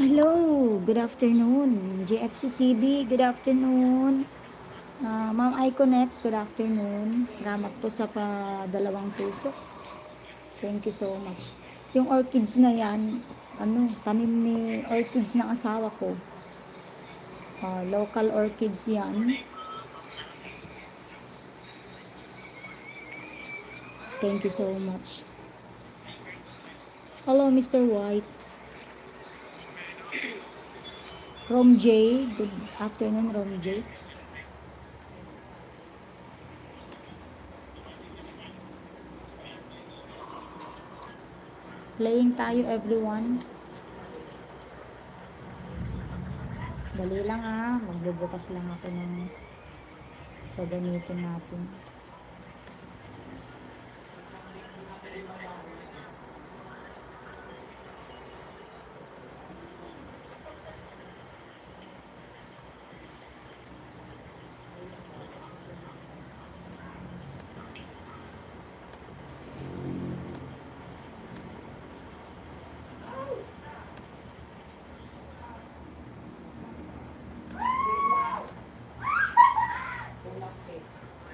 Hello, good afternoon. JFC TV, good afternoon. Ma'am Iconet, good afternoon. Salamat po sa dalawang puso. Thank you so much. Yung orchids na yan, tanim ni orchids ng asawa ko. Local orchids yan. Thank you so much. Hello, Mr. White. Rom J, good afternoon, Rom J. Playing tayo, everyone. Dali lang magbubukas lang ako ng gagamitin natin.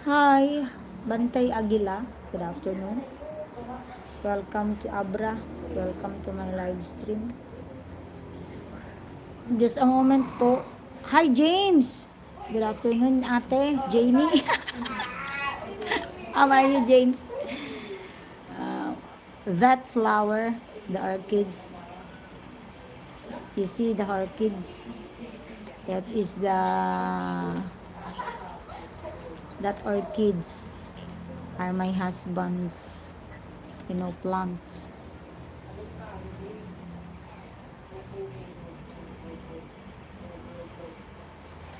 Hi, Bantay Aguila. Good afternoon. Welcome to Abra. Welcome to my live stream. Just a moment po. Hi, James. Good afternoon, ate. Jamie. How are you, James? That flower, the orchids. You see the orchids? That is that orchids are my husband's, plants.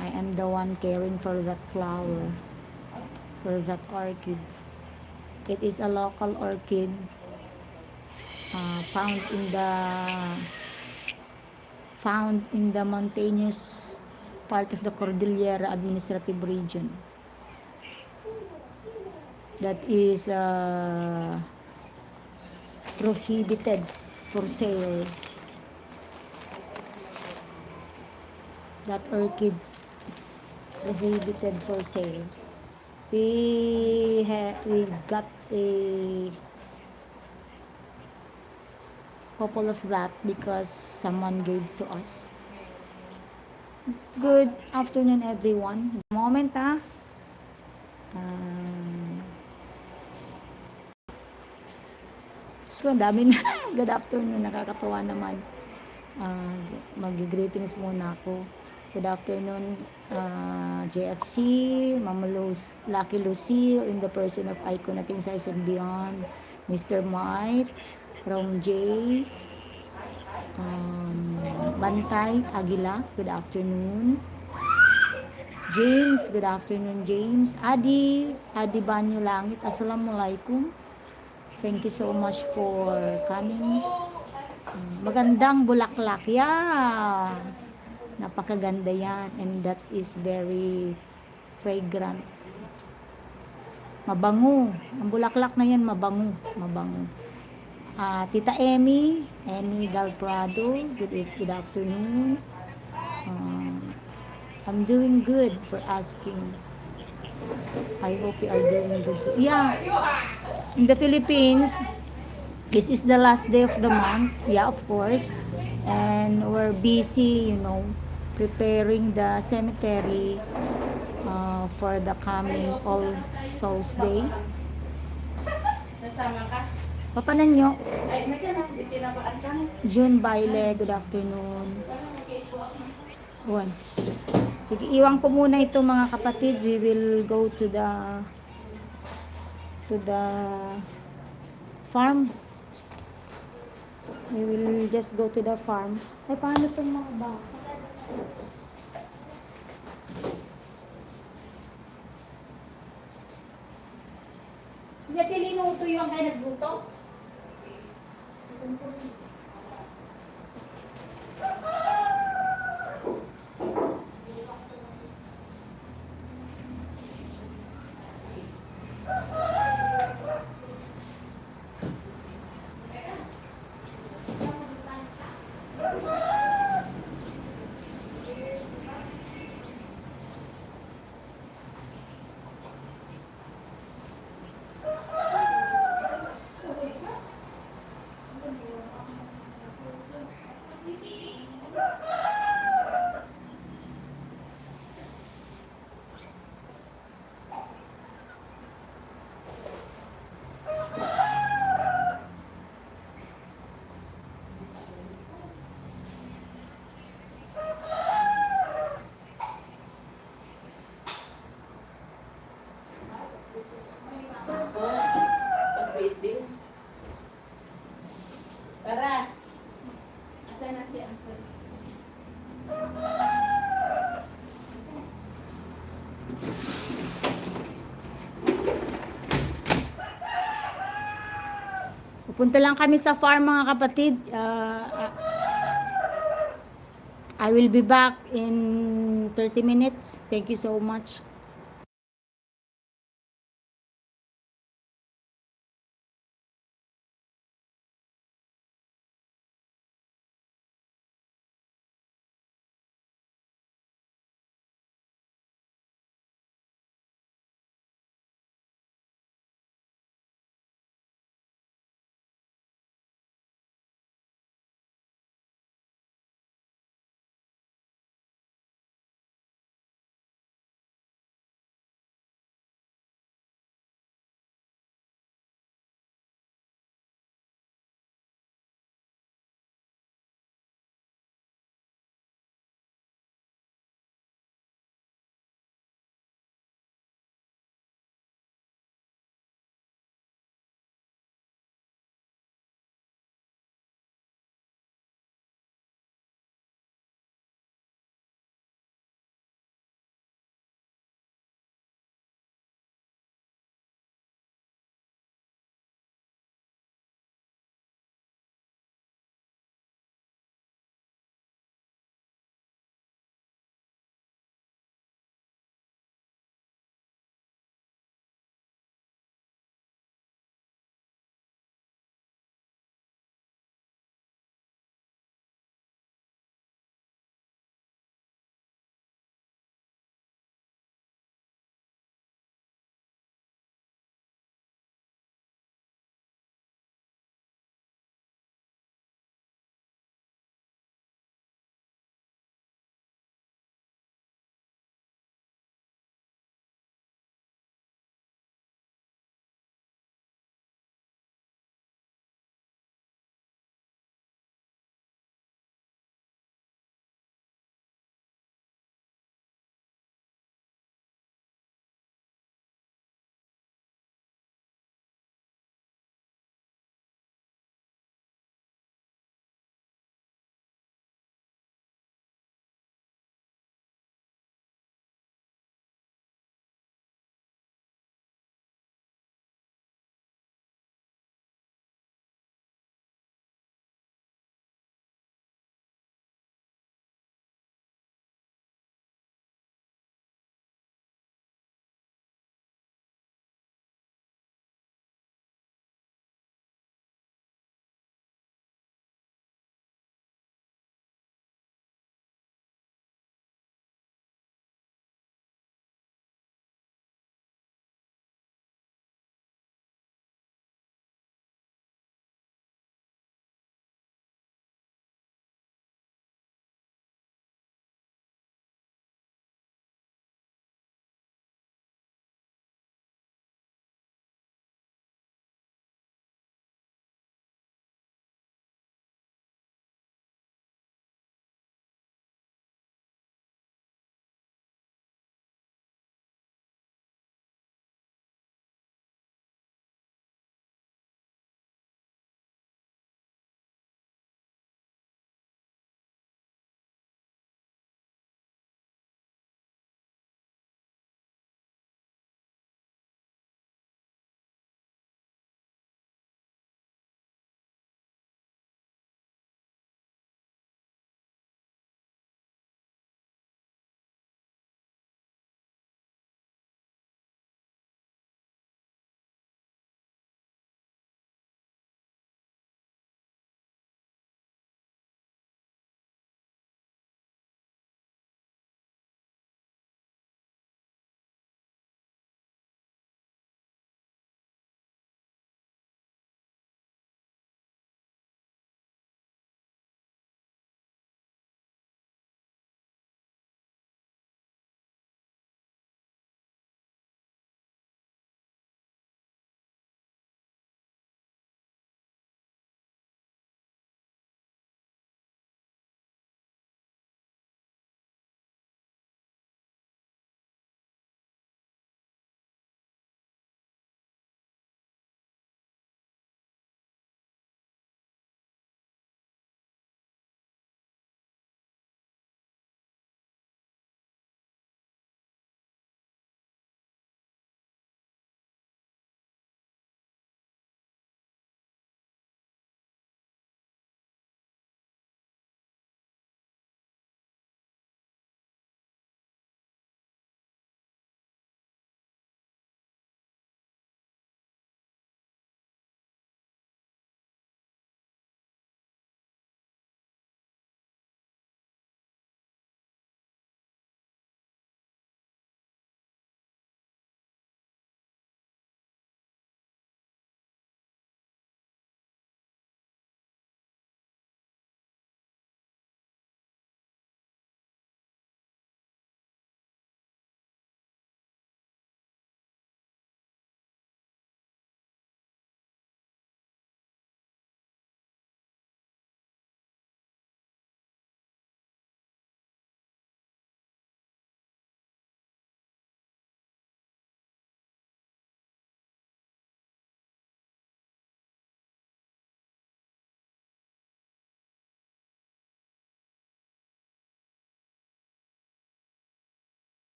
I am the one caring for that flower, for that orchids. It is a local orchid found in the mountainous part of the Cordillera Administrative Region. That is prohibited for sale. That orchids is prohibited for sale. We got a couple of that because someone gave to us. Good afternoon, everyone. Moment so dami na. Good afternoon, nakakatawa naman. Mag-greetings muna ako. Good afternoon, JFC, Mama Lucky Lucille, in the person of Icon at Insights and Beyond, Mr. Mike, Rom J, Bantay Aguila, good afternoon. James, good afternoon James. Adi Banyo Langit, assalamualaikum. Thank you so much for coming. Magandang bulaklak. Yeah. Napakaganda yan. And that is very fragrant. Mabango. Ang bulaklak na yan, mabango. Mabango. Tita Emmy Galprado, good afternoon. I'm doing good for asking. I hope you are doing good too. Yeah, in the Philippines, this is the last day of the month. Yeah, of course. And we're busy, preparing the cemetery for the coming All Souls Day. Nasama ka? Papanan nyo? Ay, may ka na. Busy na ba? June Baile, good afternoon. One. Sige, iwan ko muna ito mga kapatid. We will go to the farm. We will just go to the farm. Ay, paano itong mga baka? Hindi, tilinuto yung kaya nagbuto? Pag-waiting. Para. Asan na si Uncle? Pupunta lang kami sa farm mga kapatid. I will be back in 30 minutes. Thank you so much.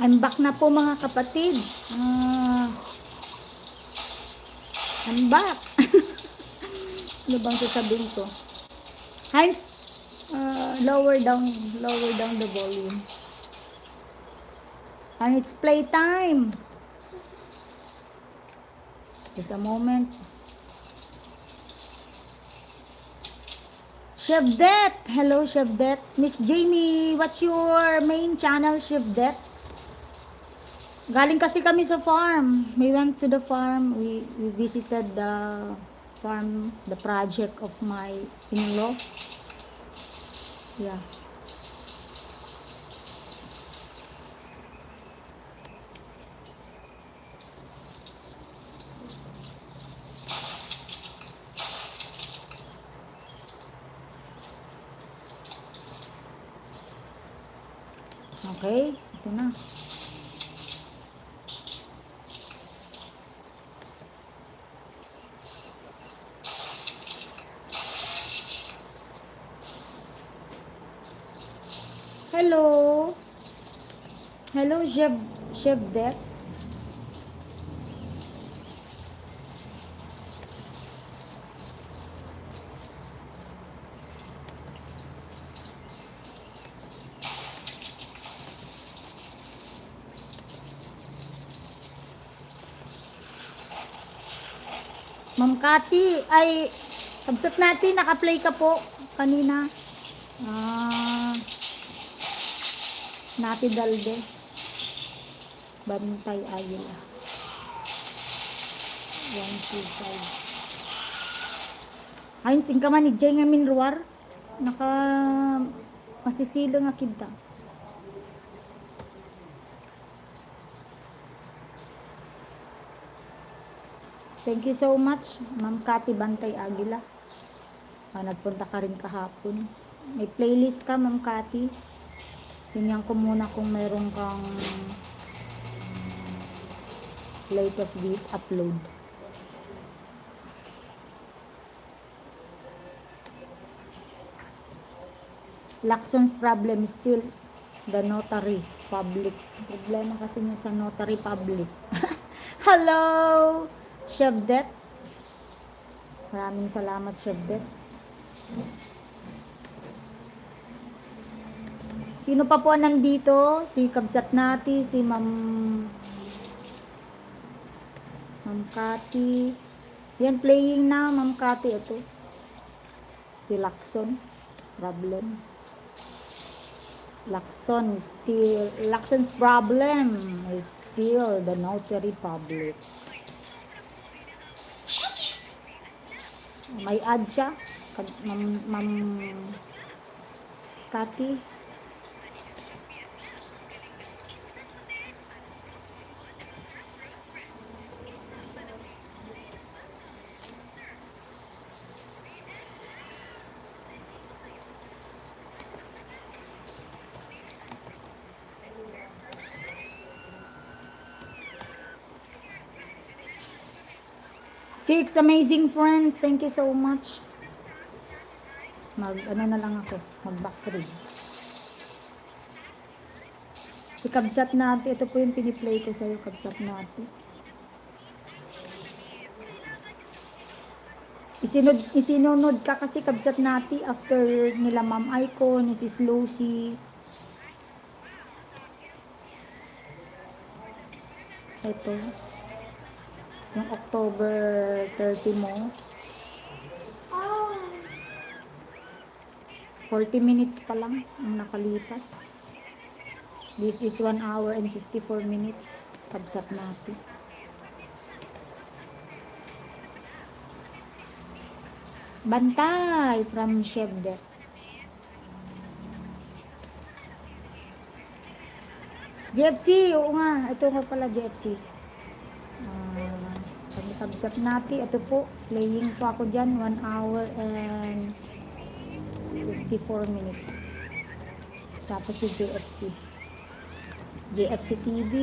I'm back na po mga kapatid. I'm back. Ano bang sasabihin ko? Heinz, lower down the volume. And it's playtime. Just a moment. Chef Det, hello Chef Det. Miss Jamie, what's your main channel, Chef Det? Galing kasi kami sa farm. We went to the farm. We visited the farm, the project of my in-law. Yeah. Okay, ito na. Hello. Hello, Chef Det. Ma'am Cathy, ay, kabsat natin, naka-play ka po kanina. Nati Dalde. Bantay Aguila. 125. Ayun, sing ka man, ijay nga minruar. Naka, masisilo nga kita. Thank you so much, Ma'am Cathy Bantay Aguila. Nagpunta ka rin kahapon. May playlist ka, Ma'am Cathy. Tingnan ko muna kung meron kang latest beat upload. Lacson's problem is still the notary public. Problema kasi niya sa notary public. Hello, Chef Det. Maraming salamat, Chef Det. Sino pa po nandito? Si Kabsat Nati, si Ma'am Cathy. Yan, playing na, Ma'am Cathy. Ito. Si Lacson. Problem. Lacson's problem is still the notary public. May ads siya. Ma'am Cathy. Six amazing friends, thank you so much. Ano na lang ako, mag-backread. Si Kabsat Nati, ito po yung piniplay ko sa'yo, Kabsat Nati. Isinunod ka kasi Kabsat Nati after nila Ma'am Aiko, ni Sis Lucy. Ito. Yung October 30 mo. 40 minutes pa lang ang nakalipas. This is 1 hour and 54 minutes. Kabsat natin. Bantay from Chef Det. JFC, oo nga. Ito nga pala JFC. Kabsat natin. Ito po, playing po ako dyan. 1 hour and 54 minutes. Tapos si JFC. JFC TV.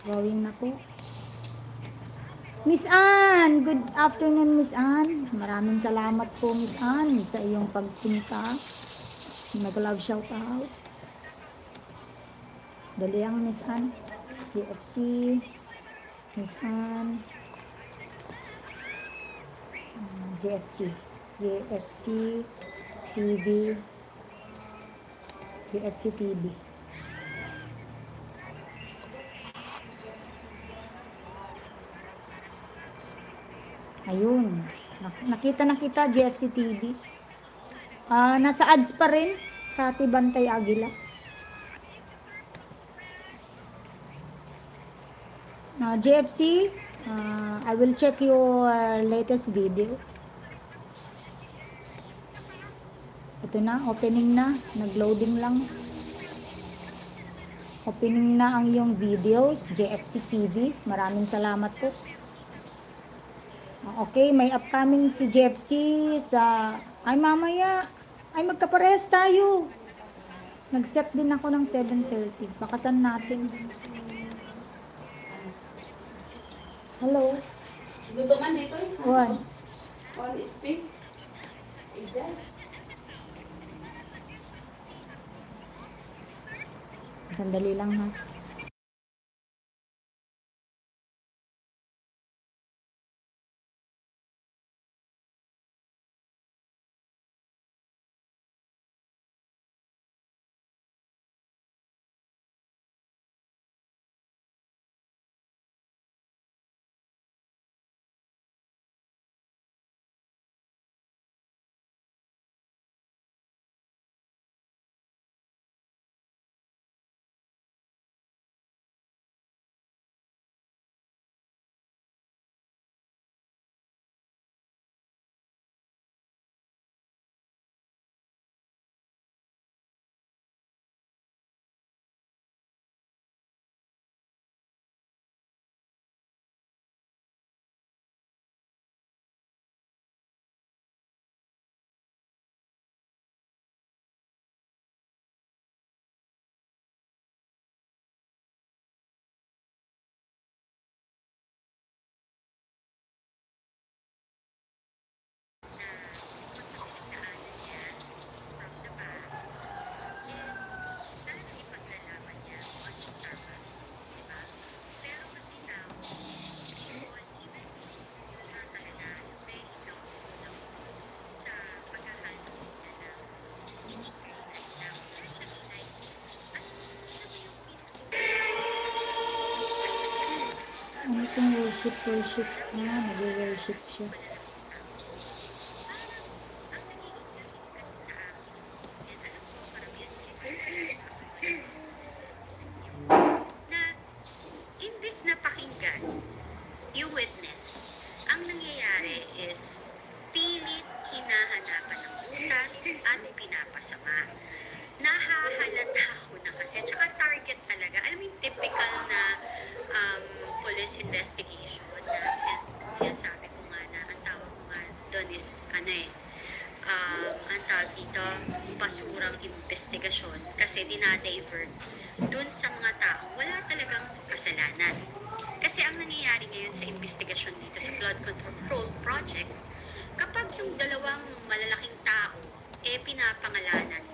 Going na po. Miss Ann, good afternoon Miss Ann. Maraming salamat po Miss Ann sa iyong pagpunta. Nag-love shout out. Dali ang Miss Ann. UFC, Miss Ann, JFC, JFC TV, JFC TV. Ayun. Nakita na kita, JFC TV. Nasa ads pa rin, Kati Bantay Aguila. JFC, I will check your latest video. Ito na, opening na. Nag-loading lang. Opening na ang iyong videos, JFC TV. Maraming salamat po. Okay, may upcoming si JFC sa... Ay, mamaya. Ay, magkaparehas tayo. Nag-set din ako ng 7:30. Bakasan natin. Hello? Luto man dito eh. One. On space. Is that? Sandali lang ha. Ano itong worship? Nag-worship siya. Na imbis na pakinggan, i-witness, ang nangyayari is pilit hinahanapan ng butas at pinapasama. Nahahalata ko na kasi, tsaka target talaga. Alam mo yung typical na police investigation na sinasabi ko nga na, ang tawag ko nga doon is, ang tawag dito, basurang investigasyon kasi dinadivert dun sa mga tao wala talagang kasalanan. Kasi ang nangyayari ngayon sa investigasyon dito sa flood control projects, kapag yung dalawang malalaking tao pinapangalanan,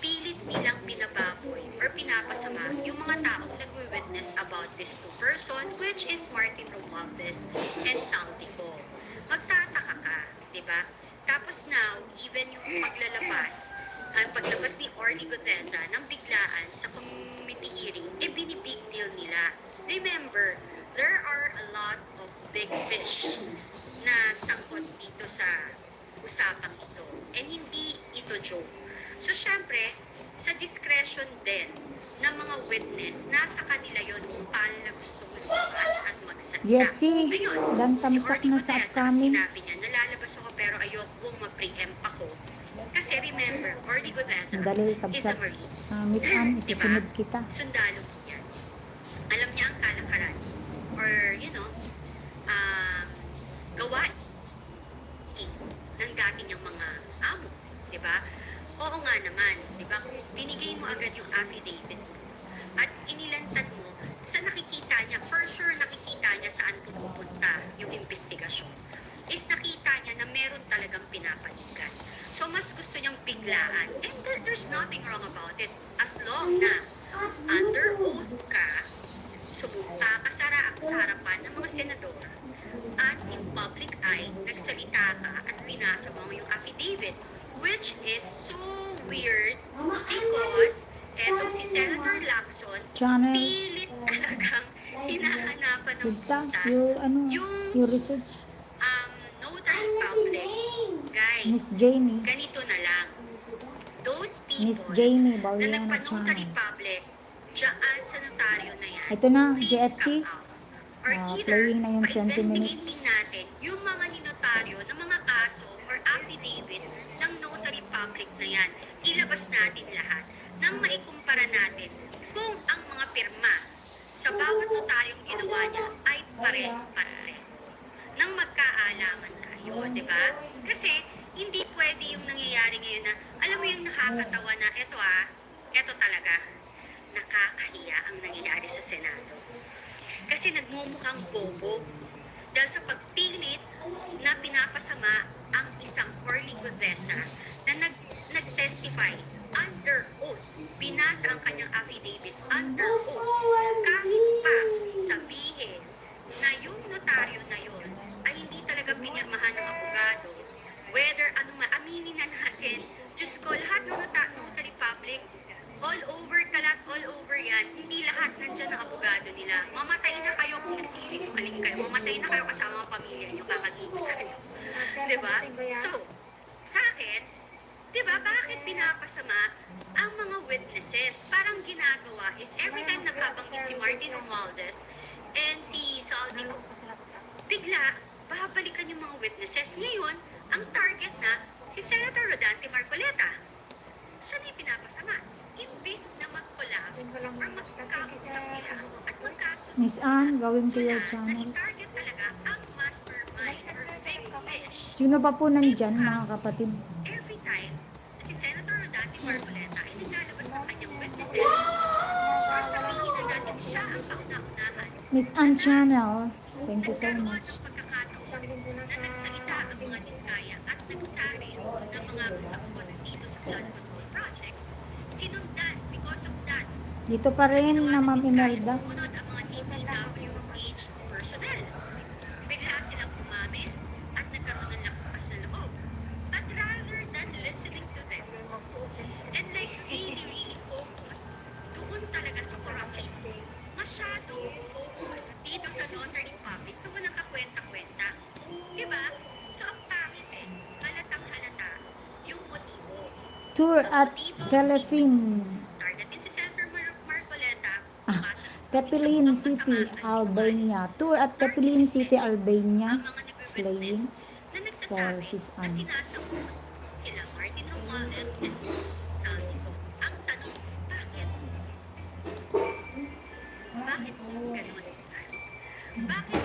pilit nilang binababoy or pinapasama yung mga taong nagwi-witness about this two person, which is Martin Romualdez and Saldico. Magtataka ka, di ba? Tapos now, even yung paglabas ni Orly Guteza ng biglaan sa committee hearing, binibig deal nila. Remember, there are a lot of big fish na sangkot dito sa usapang ito. And hindi ito joke. So, syempre, sa discretion din ng mga witness, nasa kanila yon kung paano na gusto lumabas at magsalita. JFC, Ngayon, dan si tamsak Orly na sa Guteza, upcoming. sinabi niya, nalalabas ako pero ayokong ma-preempt ako. Kasi remember, Orly Guteza Sandali, is a kabsat. Marine. Miss Ann, Diba? isusunod kita. Sundalo po yan. Alam niya ang kalakaran. Or, gawain ng dati niyang mga amo. Diba? Oo nga naman. Diba? Kung binigay mo agad yung affidavit mo at inilantad mo sa nakikita niya, for sure nakikita niya saan pumupunta yung investigasyon, is nakita niya na meron talagang pinapanigan. So, mas gusto niyang biglaan. And there's nothing wrong about it. As long na under oath ka, sumumpa ka sa harapan ng mga senador, at in public eye, nagsalita ka at binasa mo yung affidavit, which is so weird because eto si Senator Lacson, Channel. pilit talagang hinahanapan ng Kita, butas yung yung research. notary public. Guys, Miss Jamie. ganito na lang. Those Miss people Jamie na Baliana nagpa-notary Channel. public, dyan sa notaryo na yan, Ito na, please GFC. come out. Or either, Playing na yung 20 pa-investigate minutes. din natin yung mga ninotaryo ng mga kaso or affidavit ng notary public na yan. Ilabas natin lahat nang maikumpara natin kung ang mga pirma sa bawat notaryong ginawa niya ay pare-pare. Nang magkaalaman tayo, di ba? Kasi hindi pwede yung nangyayari ngayon na, alam mo yung nakakatawa na, eto talaga, nakakahiya ang nangyayari sa Senado. Kasi nagmumukhang bobo dahil sa pagpilit na pinapasama ang isang Orly Gutesa na nag-testify under oath. Binasa ang kanyang affidavit under oath. Kahit pa sabihin na yung notaryo na yun ay hindi talaga pinirmahan ng abogado, whether ano man, aminin na natin, Diyos ko, lahat ng notary public, all over kalat, all over yan, hindi lahat nandyan ang abogado nila. Mamatay na kayo kung nagsisinungaling kayo. Mamatay na kayo kasama ang pamilya nyo, kakagigil kayo. Diba? So, sa akin, diba, bakit pinapasama ang mga witnesses? Parang ginagawa is every time nakabanggit si Martin Romualdez and si Saldico, bigla, babalikan yung mga witnesses. Ngayon, ang target na si Senator Rodante Marcoleta. Siya na yung pinapasama. Imbis na mag-collab or magkausap sila at magkasunod Miss Anne, going to your na channel. i-target talaga ang mastermind or big fish. Sino pa po nandyan, mga kapatid? Every time na si Senator Rodante Marcoleta ay naglalabas ng kanyang witnesses or sabihin na natin siya ang kauna-unahan Miss Anne Channel. Thank you so nagkaroon much. ng pagkakataon na nagsalita ang mga diskaya at nagsabi ng mga kasangkot dito sa flood control projects, sinundan because of that. Dito pa rin na Ma'am Imelda. Sumunod ang mga DPWH personnel. Bigla silang umamin at nagkaroon ng lakas na loob. But rather than listening to them and like really focus doon talaga sa corruption, masyadong focus dito sa notary public na walang kakwenta-kwenta. Diba? So ang pangit halatang halata yung motibo. Tour at Telefin. Target din si Senator Marcoleta. Capilin City, Albania. Tour at Capilin City, Albania. Ang mga Playing nagwe-witness na for nagsasabi she's na on. sinasambot sila Martin Romualdez and Saldico. Ang tanong, bakit? Bakit ganun? Bakit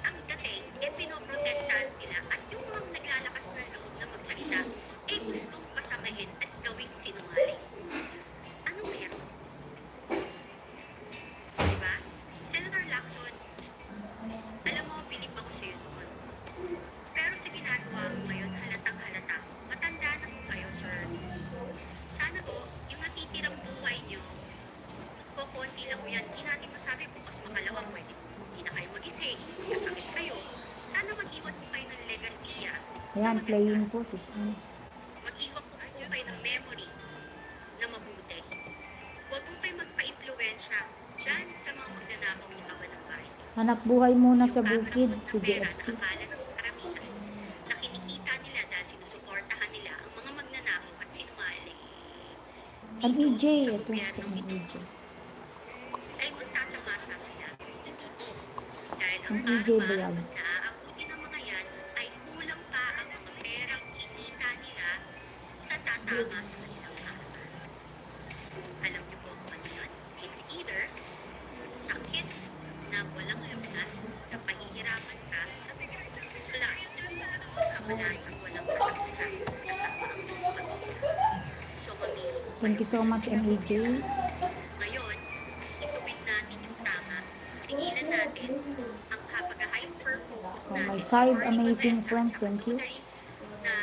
ang dating, pinoprotektahan sila at yung mga naglalakas ng loob na magsalita, gustong pasamahin at gawing sinungaling? Ano meron? Diba? Senator Lacson, alam mo, bilib ako sa'yo noon. Pero sa ginagawa mo ngayon, halatang halata. Matanda na po kayo, sir. Sana po, yung natitirang buhay nyo, kukunti lang po yan. Di natin masabi bukas makalawa pwede. Hindi na kayo magising, kasakit kayo. Sana mag-iwan po kayo ng legasiya. Ayan, playing po, sis Anne. Mag-iwan po kayo ng memory na mabuti. Huwag po kayo magpa-impluensya dyan sa mga magnanakaw sa kabanangay. Hanap buhay muna sa Yung bukid, kakarapot si ng pera JFC. na akala ng karamihan na kinikita nila dahil sinusuportahan nila ang mga magnanakaw at sinungaling. Ang Dito, EJ, sa ito, gobyernong ang ito, EJ. ay magtatamasa sila dito. Dahil ang Ang EJ araw-araw Vlog. na aabuti ng mga yan ay kulang pa ang mga perang kinita nila sa tatama sa kanilang araw. Alam niyo po kung ano yun? It's either sakit na walang lunas, na pahihirapan ka, plus kamalasang walang katapusan kasama ang mga pamilya. So, mamili. Thank you so much, MAJ. Ngayon, ituwid natin yung tama 5 Attorney amazing Conesa friends, sa thank you. notary na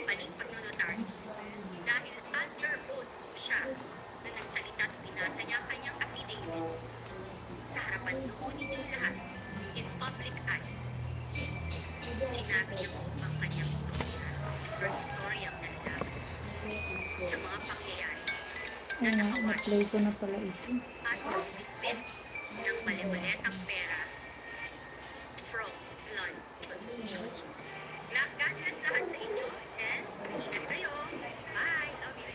balik pagnonotaryo. Dahil under oath po siya na nagsalita at pinasa niya ang kanyang affidavit sa harapan noon ninyo lahat in public eye. Sinabi niya po ang kanyang storya or istoryang nalalaman sa mga pangyayari na Ayan, nakawal na-play ko na pala ito. at nagbitbit ng mali-maletang pera from flood contributions. God bless lahat sa inyo and ingat kayo. Bye! Love you.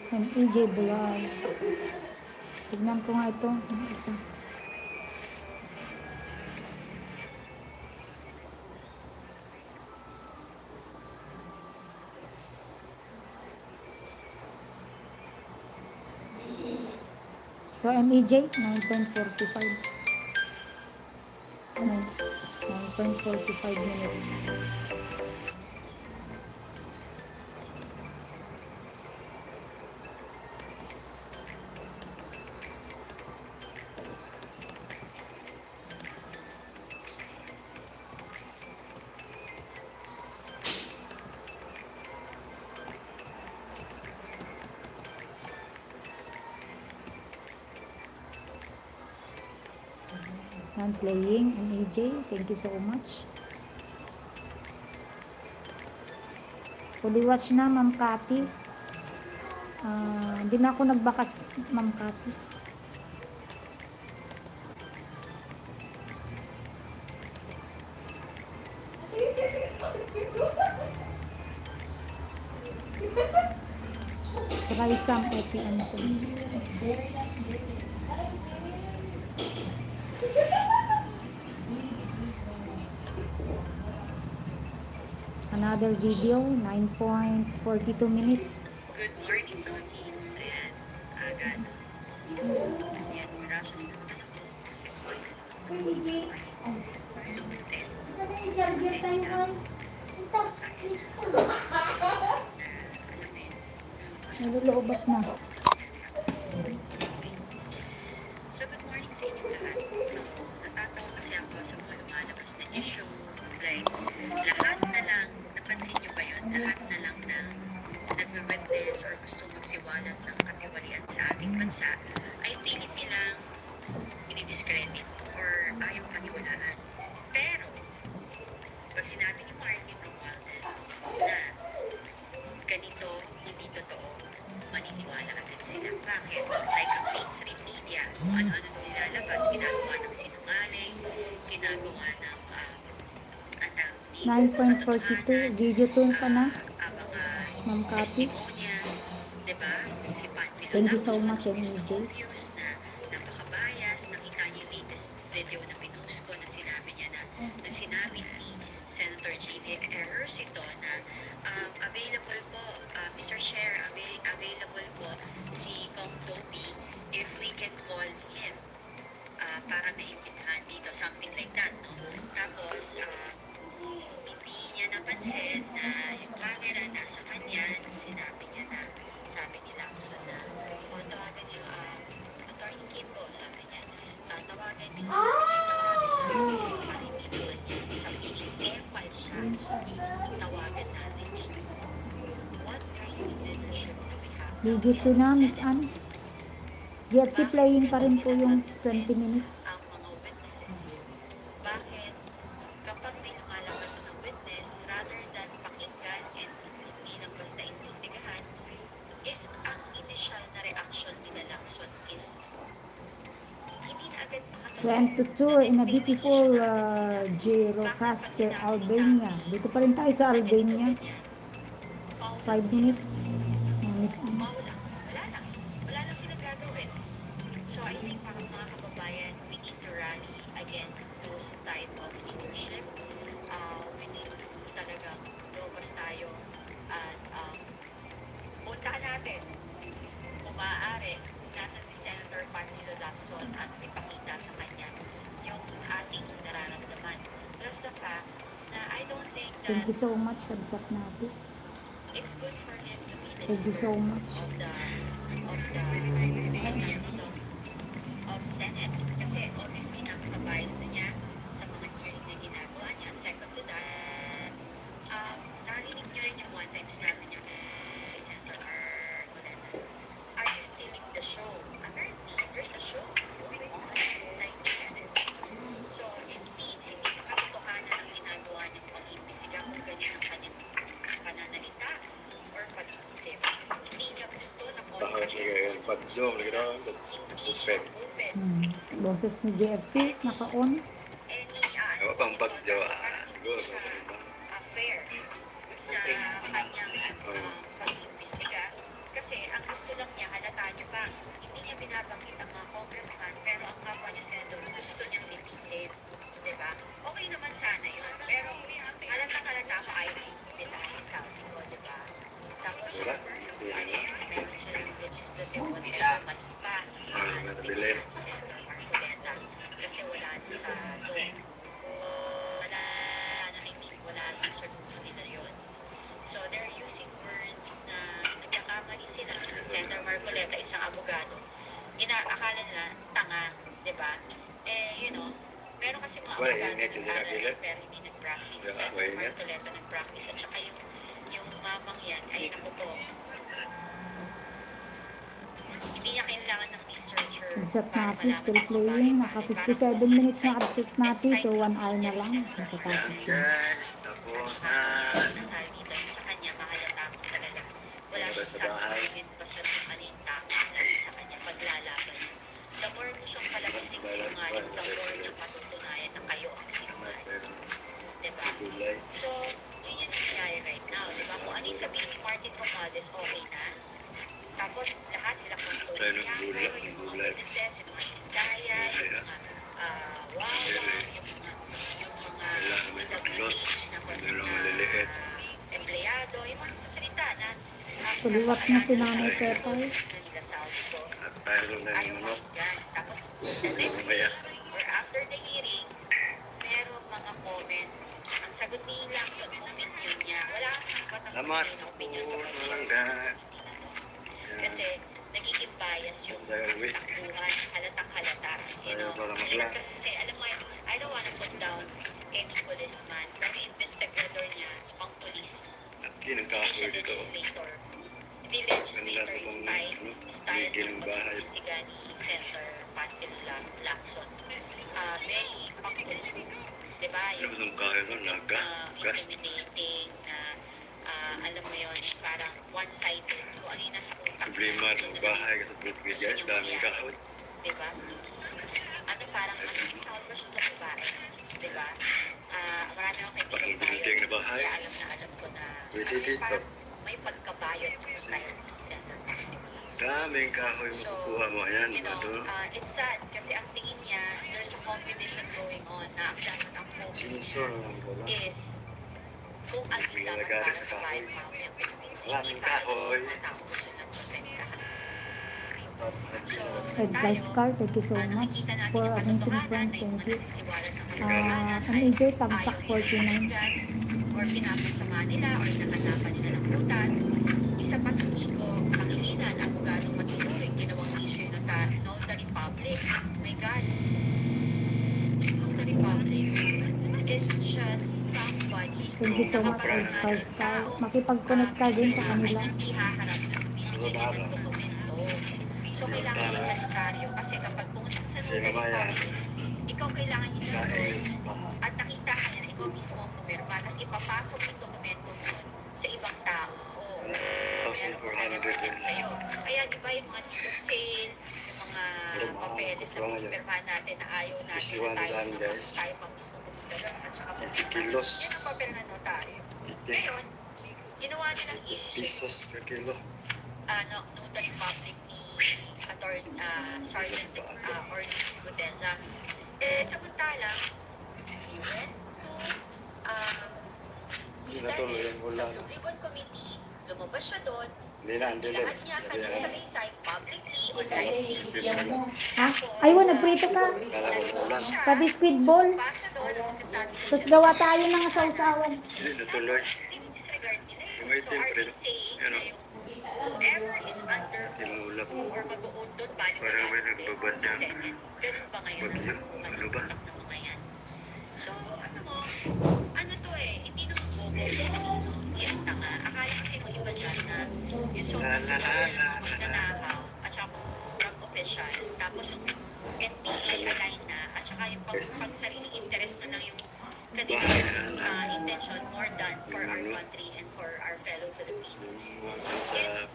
MPJ Vlog. Tignan ko nga ito. Ang isa. So, MEJ, 9.45. 9.45 minutes. I'm playing MEJ. Thank you so much. Fully watch na, Ma'am Cathy. Hindi na ako nagbakas, Ma'am Cathy. Try some APM songs. Another video, 9.42 minutes. Good morning, Philippines. Ayan, agad. Ayan, gracias naman ako. Lumutin. Alam mo yun, Naluloobat na. So, good morning sa inyo lahat. So, natatawa kasi ako sa mga lumalabas na issue. Like, lahat na lang, napansin nyo ba yun? Lahat na lang na nagwe-witness or gusto magsiwalat ng katiwalian sa ating bansa ay pilit nilang dinidiscredit or ayaw paniwalaan. Pero, pag sinabi ni Martin Romualdez na ganito, hindi totoo, maniniwala agad sila. Bakit? Like ang mainstream media, ano-ano nung nilalabas, ginagawa ng sinungaling, ginagawa ng 9.42, video tune ka na, mga Ma'am Cathy. testimonya, diba? Si Panfilo Thank you so Lacson, much, who is MJ. no obvious na napaka-bias. Nakita niyo yung latest video na pinost ko na sinabi niya na sinabi ni Senator J.V. Ejercito na available po, Mr. Chair, available po si Kong Toby if we can call him para maintindihan dito, something like that, no? Tapos, hindi niya napansin na yung camera nasa kanya, sinabi niya na, sabi ni Lacson na, tawagan niyo, Attorney Kimbo, sabi niya, tawagan niyo, para hindi naman niya, sabihin, epal siya, tawagan natin siya. What kind of leadership do we have? Video tune na, Miss Anne. GFC playing pa rin po yung 20 minutes. Ang mga witnesses. Bakit kapag may lumalabas na witness, rather than pakinggan and hindi lang basta investigahan, is ang initial na reaction ni Lacson is hindi na agad makatulog. Went to tour in a beautiful Girocaster, Albania. Dito pa rin tayo sa Albania. 5 minutes. Miss Anne. Wala lang sila gagawin. So I think para mga kababayan, we need to rally against those type of leadership. We need talagang robust tayo at puntahan natin kung maaari nasa si Senator Panfilo Lacson at ipakita sa kanya yung ating nararamdaman. Plus the fact na I don't think that Thank you so much. Kabsat natin. it's good for him to be the Thank you so much. Of Senate. Kasi obviously napaka-bias na niya sa mga hearing na ginagawa niya. Second to that, narinig niyo rin yung one time sinabi niya kay Senator Marcoleta, are you stealing the show? Apparently, there's a show going on inside the Senate. So, it means hindi katotohanan ang ginagawa niyang pag-imbisiga kung ganyan ang kanyang pananalita or pag-isip. Hindi niya gusto na Pag-zoom, lagi daw. hindi siya open. Boses ni JFC, naka-on. Ewa pang pag-jawa. Siguro. Fair sa kanyang pag-imbestiga. Kasi ang gusto lang niya, halata niyo ba, hindi niya binabanggit ang mga congressman, pero ang kapwa niya senador gusto niyang lipisin. Diba? Okay naman sana yun. Pero halata pa kayo bitahin sa atin ko, diba? Tapos, Wala. meron siyang legislative whatever, mali pa. Nabili. Senator Marcoleta. Kasi wala na sa law. Wala na, I mean, wala na sa rules nila yun. So, they're using words na nagkakamali sila. Senator Marcoleta, isang abogado. Akala nila, tanga, di ba? Meron kasi mga Wala, abogado yun nga, na nabili. pero hindi nag-practice. Yeah, Senator wala. Marcoleta nag-practice. At saka yung mamang yan, ay naku po, hindi niya kailangan ng researcher Reset para natin, malaman still ang mga playing. Naka bagay-bagay. 57 minutes na reset natin, so 1 hour na lang. Matatapos Yan yun. guys, tapos na. Dito sa kanya, mahalata ko talaga. Wala Diba siyang sa bahay? sasabihin basta kung ano yung tama lalo sa kanya paglalaban. The more mo siyang palagising sinungaling, the more niya patutunayan na kayo ang sinungaling. Diba? Gulay. So, yun yung nangyayari right now. Diba? Kung ano yung sabihin ni Martin Romualdez, okay na. Tapos, lahat sila Tayo ng kontrol gulay, yung mga gulay. witnesses, yung mga Iskaya, yung mga wawa, yung mga Kailangan may paglot. Ano lang maliliit. empleyado, yung mga sasalita na Tuliwat na si Nanay Pepay. nanilasabi ko. At mayroon na Ayaw yung manok. yan. Tapos, the next day, Mamaya. or after the hearing, merong mga comment. Ang sagot nila, yung opinion niya, wala kang Salamat sa opinion puno kapag lang hindi ga. na. Kasi, nagiging bias yung Dahil takbuhan, halatang halata. You know? Para Yun makla. kasi, alam mo, I don't wanna put down any policeman, pero yung investigator niya, pang police. At Hindi kinagkahoy siya dito. legislator. Hindi legislator Ganda yung po style, kung style tigil ng ang bahay. pag-iistiga ni Senator Patil Lacson. Very pang-police. Diba? Ano Yung ba itong kahoy nun? Naga? Gas? intimidating na alam mo yun, parang one-sided. Kung ano yung nasa utak. Problema ng bahay kasi Portuguese guys, daming kahoy. Diba? Ano parang mag-sound ba siya sa babae? Diba? Marami akong kaibigan Pang-building na bahay. Kaya alam ko na Pwede dito. parang may pagkabayot tayo ni Senator Patil. Daming kahoy So, makukuha mo. Ayan, you know, ito. it's sad kasi ang tingin niya, there's a competition going on na ang dapat ang focus Sinsor lang wala. is kung ano yung dapat Nilagay para sa sa kahoy. bayan mamayang Pilipino. Maraming Hindi para kahoy. sa mga tao gusto lang protektahan. So, Advice Carl, thank you so much nakikita natin for yung amazing katotohanan friends. na yung Thank mga you. nasisiwalat ng Ang kamag-anak ay AJ Tamsak ayaw nila 49. guts, or pinapasama nila or nakanapan nila ng butas. Isa pa si Kiko Pangilinan, abogadong matuturing, ginawang issue ng Notary Public. My God, Notary Public is just somebody Thank you so much, Star Star. Makipag-connect ka din sa kanila. ay hindi haharap na bibigyan nila ng dokumento. So, kailangan inventaryo kasi kapag pumunta ka sa Kasi Notary mamaya, Public, ikaw kailangan yung sa at nakita ka niya na ikaw mismo ang pumirma, tapos ipapasok yung dokumento mo sa ibang tao. Meron ko na 1,400 represent sa'yo. Kaya di ba yung mga ticket sale, yung mga papeles sa pinipirmahan natin na ayaw natin Issue na one tayo dyan, na guys. tayo pa mismo pumunta doon at saka 80 kilos. Yan ang papel na notaryo. Ngayon, ginawa nilang issue Pesos per kilo. Notary Public ni Sergeant Orly Guteza. Samantala, he went to Natuloy yung ulan. sa Blue Ribbon Committee, lumabas siya doon, Hindi na, hindi lang. lahat niya kanyang salaysay publicly on live. Ha? Ay, wala, nagprito ka. Kala ko ulan. Pati squid ball. Pa siya doon, magsasabi Tapos gawa tayo ng sausawan. Hindi natuloy. disregard nila yun. Yung So, itim, are they pero, saying yun na o. yung whoever is under Timulap. or mag-own doon, bali Parang may sa nagbabandang Senate. Ganun ba ngayon bagyo. ang Ano ba? utak ng mga yan? So, ano mo, ano to eh, hindi naman bobo, yung tanga. Akala kasi mo iba dyan na yung so La, la, la, la, la. magnanakaw at saka kurang official. Tapos yung NPA align na at saka yung pang sariling interest na lang yung kanilang intention more than for our country and for our fellow Filipinos. Sa Is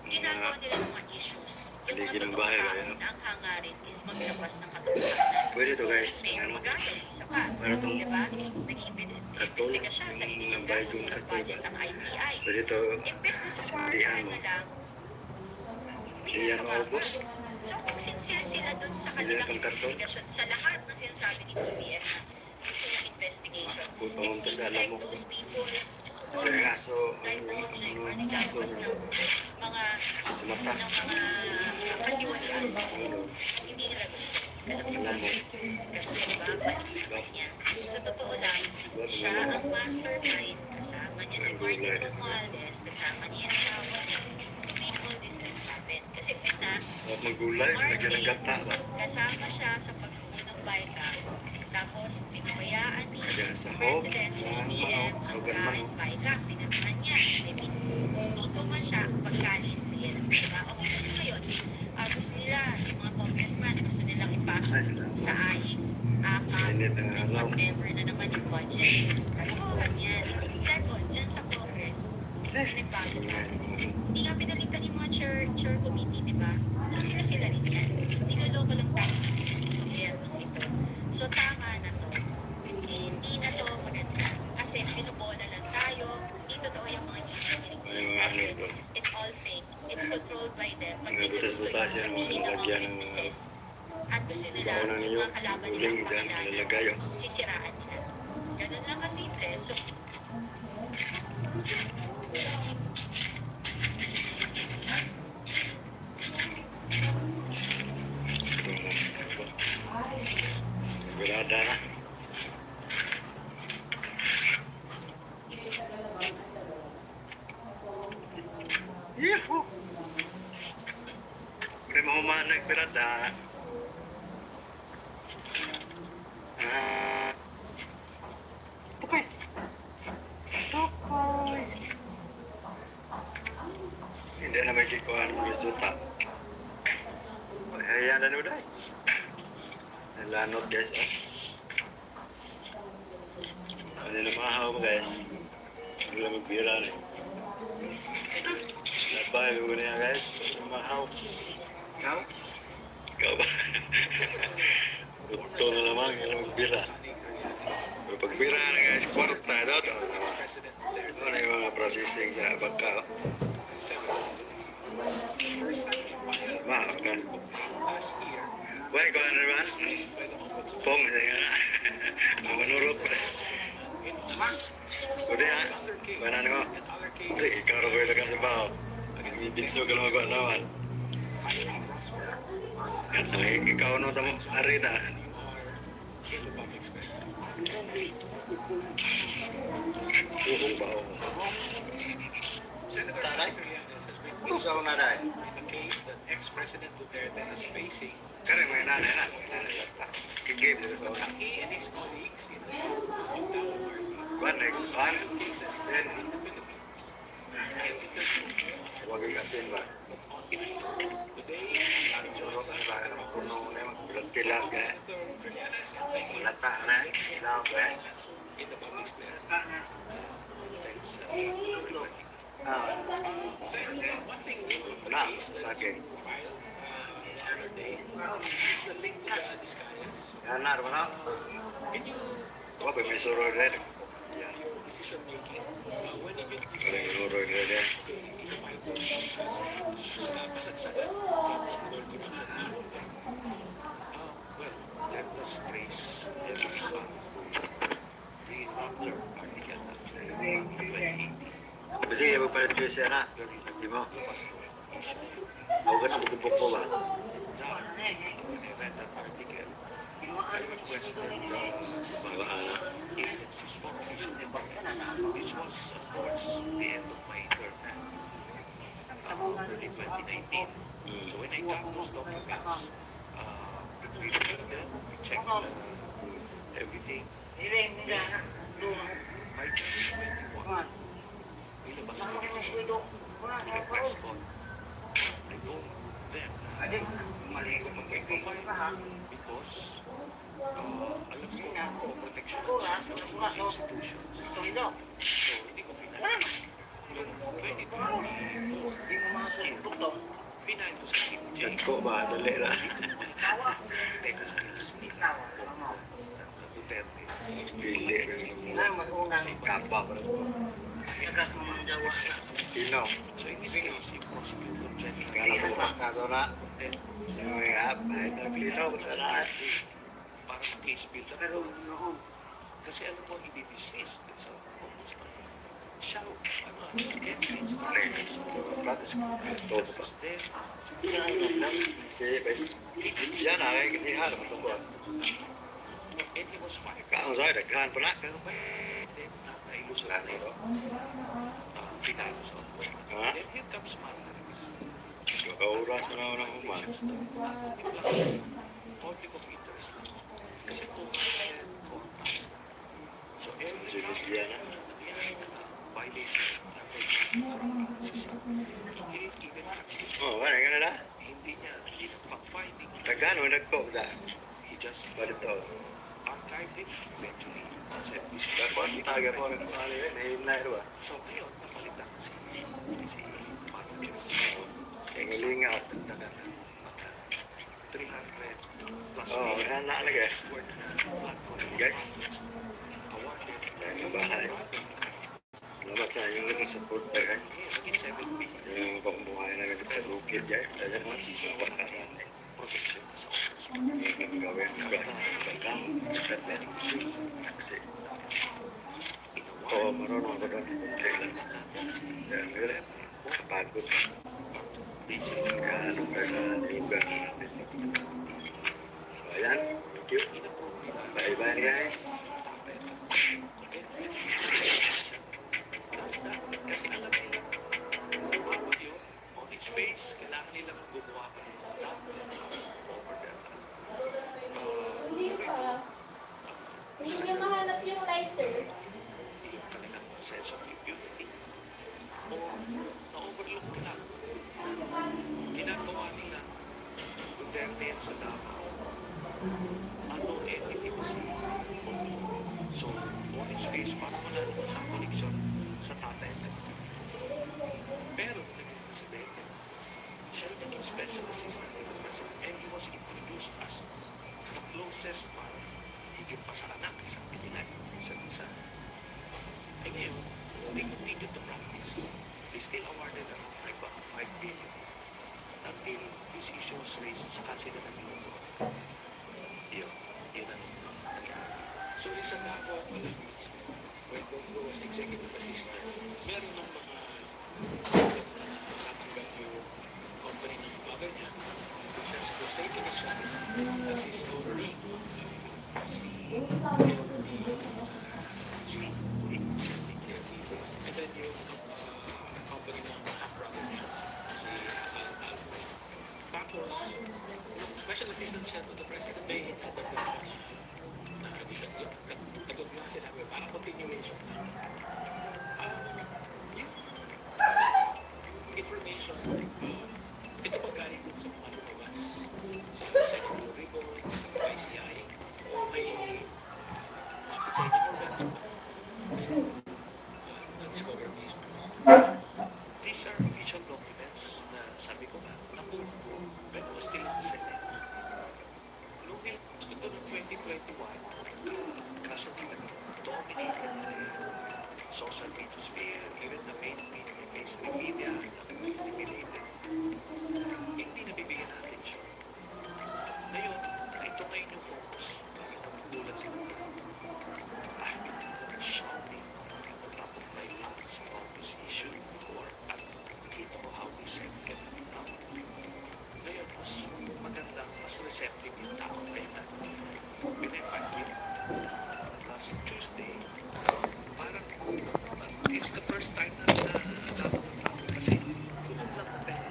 ginagawa mga nila ng mga issues. Yung mga paligid ng totoong bahay, tao ano? na ang hangarin is maglabas ng katotohanan. Pwede to guys, Mayor ano? Magalang, isa pa. Para tong Diba? Nag-iimbestiga siya sa linyang gasto sa budget ng ICI. Pwede to Imbes na sindihan supportahan mo. na lang, hindi Hindi na yan sa maubos. So kung sincere sila dun sa Hindi kanilang yan pang karton. investigasyon, sa lahat ng sinasabi ni BBM na gusto ng investigation, Kung it pumunta seems sa alam like mo. those people Kasi ang aso, divulging or ang aso naglalabas ng mga sa mata. katiwalian. Ano, Hindi nila gusto. Alam mo alam mo. kasi diba, pansin niya. Sa totoo lang, siya ang mastermind. Kasama niya si Martin Romualdez, kasama niya ang asawa niya. To make all these things happen. Kasi una, Huwag magulay, lagyan ng gata ba? kasama siya sa pagbuo ng BICA. Tapos, pinabayaan ni Lagyan sa hope, President sa BBM manok, sa ang ugat kain manok. BICA. Pinamahan niya. I mean, dito man siya pagkain. Diba? Okay na ngayon. Gusto nila, yung mga congressman, gusto nilang ipasok sa AIX, AKAP, Init ang and araw. whatever na naman yung budget. Kalokohan yan. Second, dyan sa Congress, pinagbago ka. Hindi nga pinalitan yung mga chair committee, di ba? So sila rin yan. Niloloko lang tayo ng gobyerno ito. So tama na to. Hindi na to maganda. Kasi pinubola lang tayo. Hindi totoo yung mga history. Ay, mga ano Kasi ito. it's all fake. It's controlled by them. Pag Mga nila gusto butas-butas yung yan, mga sabihin ng mga lalagyan ng witnesses, at gusto nila Baon ng yung niyog, mga kalaban nila uling dyan, pangalan, lalagay, oh. sisiraan nila. Ganun lang kasimple. So, Berada na. Yahoo! Udah mau mana berada? Tukoy! Tukoy! Hindi na magkikuhan ng resulta. Ayan na udah. Nalanot guys, oh. Ano na mahaw mo guys? Wala magbira na. Labay mo na yan guys. Ano mahaw? Ikaw? Ikaw ba? Ito na lamang, wala magbira. Pero pagbira na guys, kwarta. Ito na yung mga processing sa bangka. Oh. Mahaw ka. Wait, kung ano naman? Pong, sige na. Manurot. Udah ya, mana nih kok? Sige, ikaw rin ko ilagay sa baho. Bitso ka lang ako naman. Ikaw no tamo arita. Uhong baho. Taray? Kung saan na dahil? In the case that ex-President Duterte is facing, Kaya may nanay na. May nanay lang. Kigib sila sa una. he and his colleagues in the Mindanao Party Kuan eh, kuan. Sen. in the Philippines have interviewed. Huwag yung asin ba? Today, Ang surok na ba? Ang puno na yung pilat-pilat ka. Senator Trillanes and Peggy Lata na. Ilaw ka. in the public square. Senator, one thing we will Na, raise sa akin. file the other day is the link to the Discayas. Yan na, ano? Can you Huwag may suro rin. Yan. your decision making when you get this Walang suro rin. kasagsagan well, let us trace everything back to the Rappler article that came out in 2018. Kasi yung magpalit ko siya na. Di mo. Lumabas na issue na yun. Huwag sa bukupok ko ba? Now, when I read that article, I requested Mga ana. agencies for official departments. This was towards the end of my term. early 2019. So when I got those documents, we reviewed them, we checked everything. By 2021, nilabas ko ito. With a press con, I told them na hindi ko mag-file because alam ko ang protection ng institutions. So hindi ko final. Noong 2024, final ko sa COJ. Nagko ba? Dali na. Technicals nila ng Duterte. Pili. Kapag. Sino? So in this case, yung prosecutor general, Kala ko na. Kaso na. then Yung mga app. Ay, nagpino ko sa lahat. parang case build up ko. Kasi alam mo, hindi dismiss din sa ombudsman. Siya, against the instructions of the then, Si Yan na. Kaya kinihan. and he was fired. Kaang sa'yo. Nagkahan pa na. Pero ba, then, nailusot Ano na ito? final sa ombudsman. Ha? Then here comes Margaret's. Kauras mo na ng human. Conflict of interest lang. Kasi 200 contracts na. So every Sinigyan na. nangyari na violation ng he even actually Oh, wala ka na na. hindi nag-fact-finding. Nagkano, nagko sa He just balito. archived it eventually. Said, this is Dapat taga po ng pangalan yun. Nahihina ito ba? So ngayon, napalitan si Marcus. Ang lingaw. Dagdagan ng mga 300 plus Oo, million wala na talaga. worth na flood control. Guys, Awarded. dahil ng bahay. Salamat sa inyong ganun support na kayo. Naging 7 billion. Yung pamumuhay na ganun sa bukid dyan. Dahil mo sa pagkaran. Protection sa ombudsman. Yung gawin ng basis ng pagkam. Internet. Taxi. Oo, marunong ako doon. Kailan. Dahil ngayon, kapagod. Basically, Kaya ano ka sa lugar. So, ayan. Thank you. Bye-bye, guys. Kasi alam nila, bawal yun, on its face, kailangan nilang gumawa pa ng mga tao over there. Hindi niya mahanap yung lighter. Yung kanilang sense of impunity. O na-overlook nila. Ginagawa nila Duterte yan sa Davao. Ano entity ba si Bongo? So, on its face, parang wala naman siyang connection sa tatay at kapatid. Pero, naging presidente, siya yung naging special assistant to the president and he was introduced as the closest man, higit pa sa anak, isang Pilipinan, isa't isa. And ngayon, they continued to practice. They still awarded around 5 billion until this issue was raised sa sila ng Europe. Yun ang nangyari dito. So yung sa Davao pa lang mismo, when Bongo was executive assistant, meron ng mga projects na natatanggap yung company ng father niya, which has the same initials as his own name, si Caregiver. And then yung company ng half-brother niya, si Alfred. Tapos, special assistant siya to the president, may natagdag na addition yun. Nagod nga sinabi, parang continuation na. Yung information, ito pag galing dun sa mga lumabas sa Senate report, sa ICI, o may sa inyo na-discover mismo. These are official documents na sabi ko nga, nabuo ko, but was still in the Senate. Nung nilabas ko ito noong 2021, kaso talaga, dominated na rin social media sphere, even the mainstream media, intimidated. Hindi nabibigyan ng atensyon. Ngayon, ito ngayon yung focus. Bakit nagugulat sila? I've been shouting at the top of my lungs about this issue before at nakita ko how they set everything up. Ngayon, mas maganda, mas receptive yung tao ngayon na when I find with last Tuesday, parang it's the first time na nalaman ng tao kasi tulad lang ng pera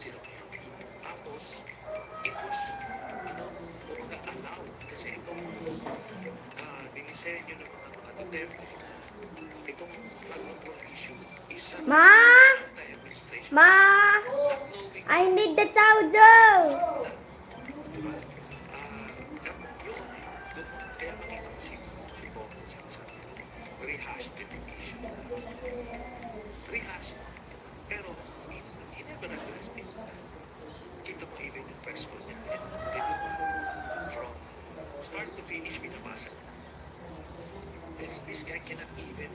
sila kayo. Tapos, it was, kumbaga allowed. Kasi itong dinisenyo ng mga Duterte, itong flood control issue, isa Ma! anti-administration. Ma! Not knowing I need the chowder! diba? Yun, doon, kaya makita mo si Bobo sinasabi, rehashed din yung issue. Rehashed. Pero, he never addressed it. Kita mo even yung press call niya. Dito, from start to finish, binabasa niya. This guy cannot even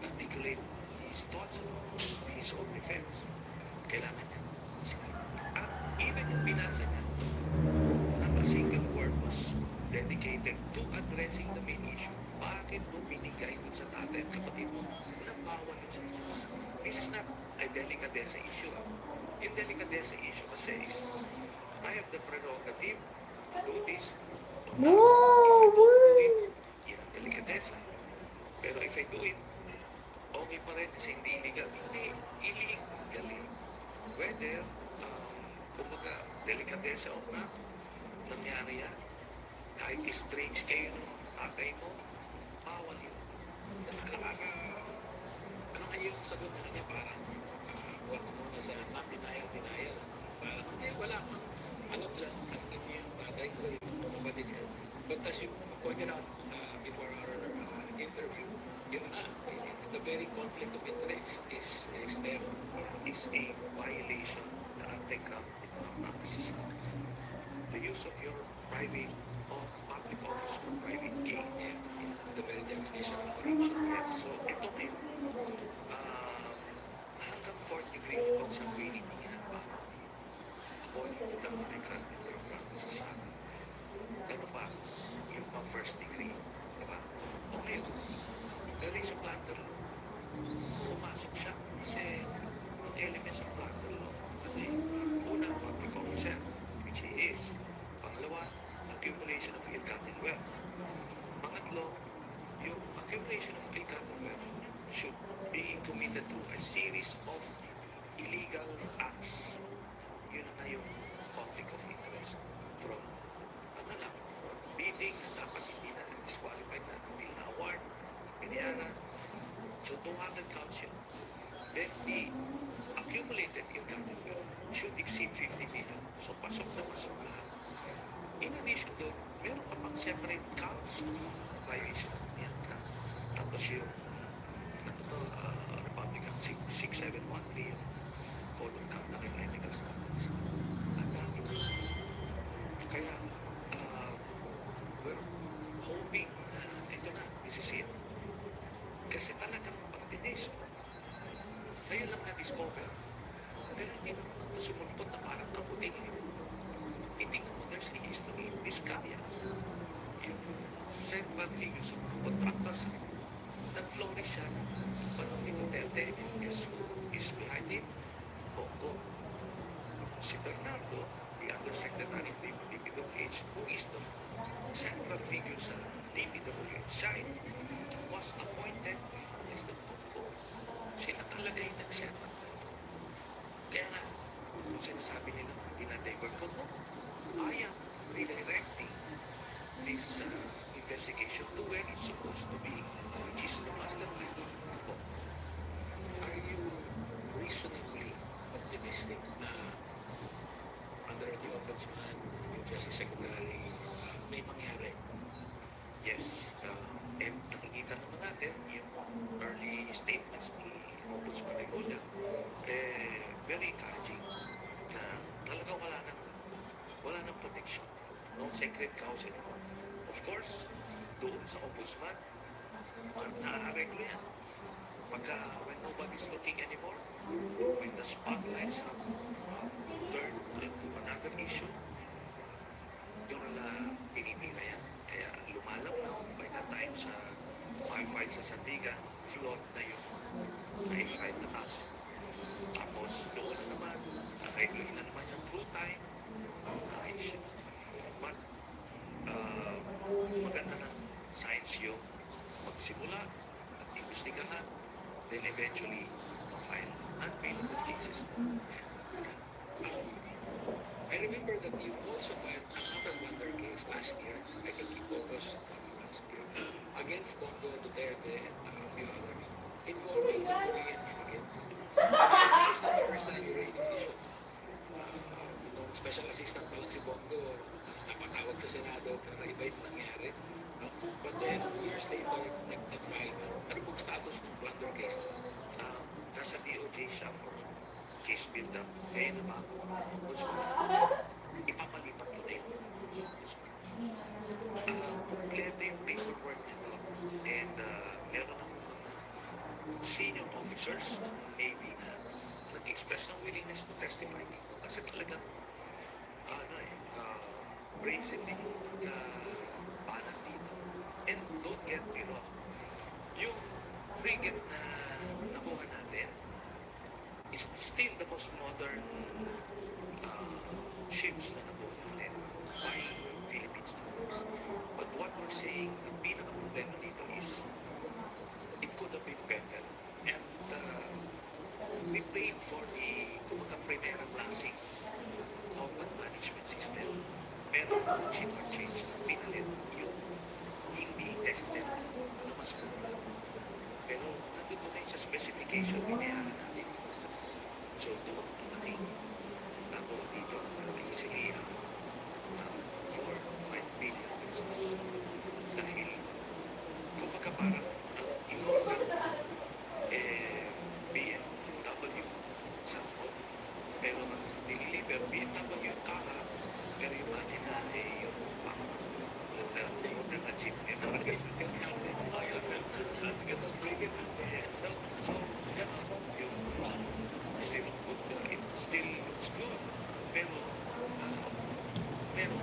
articulate his thoughts on his own defense. Kailangan niya. At even yung binasa niya, not a single word was dedicated to addressing the main issue. Bakit mo binigay dun sa tatay at kapatid mo na bawal yun sa business? This is not a delicadeza issue. Yung delicadeza issue kasi is, I have the prerogative to do this. If I don't do it, yun ang delicadeza. Pero if I do it, okay pa rin kasi hindi illegal. Hindi, illegal eh. Whether, kumbaga, delikadesa o na, nangyari yan. Kahit strange kayo ng tatay mo, bawal yun. Ano nga yung sagot na kanya parang what's known as a not denial. Parang hindi, wala akong alam dyan at hindi yung tatay ko yung kapatid niya. But as you pointed out before our interview, yun na, the very conflict of interest is there. Is a violation of the Anti-Graft Practices Act. The use of your private or public office for private gain. The very definition of corruption. Yes, so ito ngayon, hanggang 4th degree of consanguinity ka pa. According to the Anti-Graft Practices Act. Ano pa? Yung pang first degree. Diba? O ngayon, there is a planter law. Pumasok siya kasi ang elements of planter law ay una, public officer, which he is. Pangalawa, accumulation of ill-gotten wealth. Pangatlo, yung accumulation of ill-gotten wealth should be committed to a series of illegal acts. Yun na yung conflict of interest from from bidding na dapat hindi na disqualified na until na award, biniyara. So 200 counts yun. Then the accumulated ill-gotten wealth should exceed 50 million. So pasok na pasok lahat. In addition doon, meron pa pang separate counts of violation of yan ka. Tapos yung Republic Act 6713, yung Code of Conduct and Ethical Standards. Ang dami mo. Kaya, we're hoping na ito na, this is it. Kasi talagang pagtinis mo, ngayon lang na-discover. Pero hindi naman sumulpot na parang kaputing eh. Titignan mo, there's a history. Vizcaya, yung central figure sa mga contractors, nag-flourish siya ng panahon ni Duterte. And guess who is behind him? Bongo. Si Bernardo, the undersecretary of the DPWH, who is the central figure sa DPWH side, was appointed by President Bongo. Sila talaga yung nag-set up. Kaya nga, kung sinasabi nila, dinadivert ko mo, I am redirecting this investigation to where it's supposed to be, which is the mastermind of Bongo. Are you reasonably optimistic na under the Ombudsman, yung Justice Secretary, may mangyari? Yes, and nakikita naman natin yung early statements ni Ombudsman Regolla, very encouraging na talagang wala nang protection. No sacred cows anymore. Of course, doon sa Ombudsman, naaareglo yan. Pagka when nobody's looking anymore, when the spotlights have turned into another issue, doon na pinitira yan. Kaya lumalabnaw by the time sa ma-file sa Sandigan, flawed na yung na-file na kaso. Tapos doon na naman, naregluhin na naman yung true time na issue. But maganda ng science yung magsimula at imbestigahan, then eventually file unbailable cases. I remember that you also filed another blunder case last year, I think in August last year, against Bongo Duterte and a few others, involving the Korean frigate. This is not the first time you raised this issue. Nung special assistant pa lang si Bongo, napatawag sa Senado, pero iba yung nangyari. No? But then, years later, nag-file. Ano pong status ng blunder case? Nasa DOJ siya for case build-up. Kaya naman ako, ombudsman ipapalipat ko na yun sa ombudsman. Kompleto yung paperwork nito. And meron ng mga senior officers ng Navy na nag-express ng willingness to testify dito. Kasi talagang, brazen din yung pagkapanan dito. And don't get me wrong, yung frigate na nakuha natin is still the most modern ships na nakuha natin by Philippine standards. But what we're saying, ang pinaka-problema dito is it could have been better. And we paid for the kumbaga primera klaseng combat management system. Meron na kung change na pinalit yung hindi tested na mas mura. Pero nandun na yun sa specification, binayaran natin. So, doon ang malaking nakuha dito. Easily, 4 or 5 billion pesos. Dahil, kumbaga parang in-order BMW sa Hong. Pero nililiver BMW kaharap. Pero yung money na yung na chip niya na so, gano'n yung still good, it still looks good. Pero, meron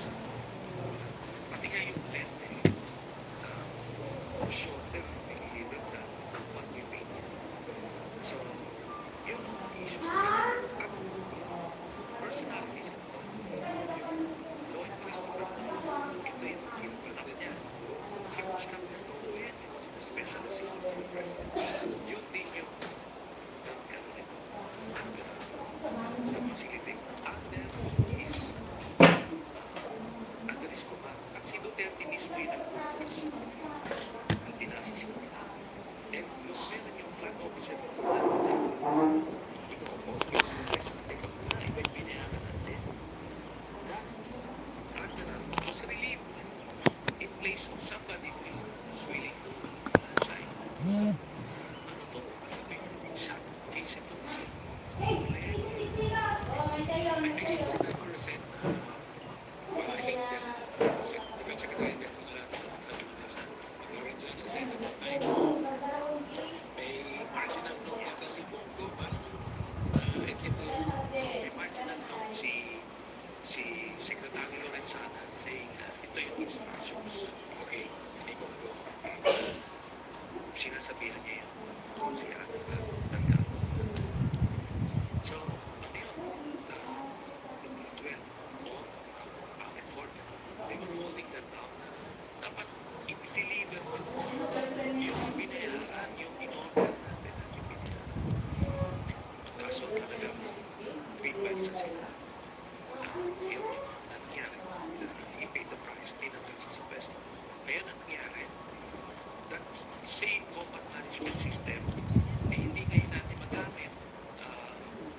sa pati nga yung lente, shorter nililiver na what we paid for. So, yun ang issues na at personalities and yung law enforcement, ito yung pinag niya. Si Mustang na ito, when he was the special assistant to the president, yun din yung nagkaroon nito, nag-facilitate under his command. At si Duterte mismo yung nag-focus ng dinasisip nila. And yung meron yung flag officer ng command, ino-oppose yung president ng command, iba yung binayaran natin. That Ragnarok was relieved in place of somebody who was willing to sign. Ano to? Shot case ito kasi. I see what the person, I think that Defense Secretary Delfina Lorenzana said at the time, may marginal note yata si Bongo, parang May marginal note si Secretary Lorenzana saying ito yung instructions. okay, may Bongo. Sinasabihan niya yun. Si Nagkano. So, ano yun? The 12 on Ahmed Ford, they were holding that out na dapat i-deliver mo yung binayaran, yung in-order natin at yung binayaran. Kaso talagang pinwell sa sila. Yun yung nangyari. He paid the price, tinanggal siya sa pwesto. Kaya nangyari, that same combat management system hindi ngayon natin magamit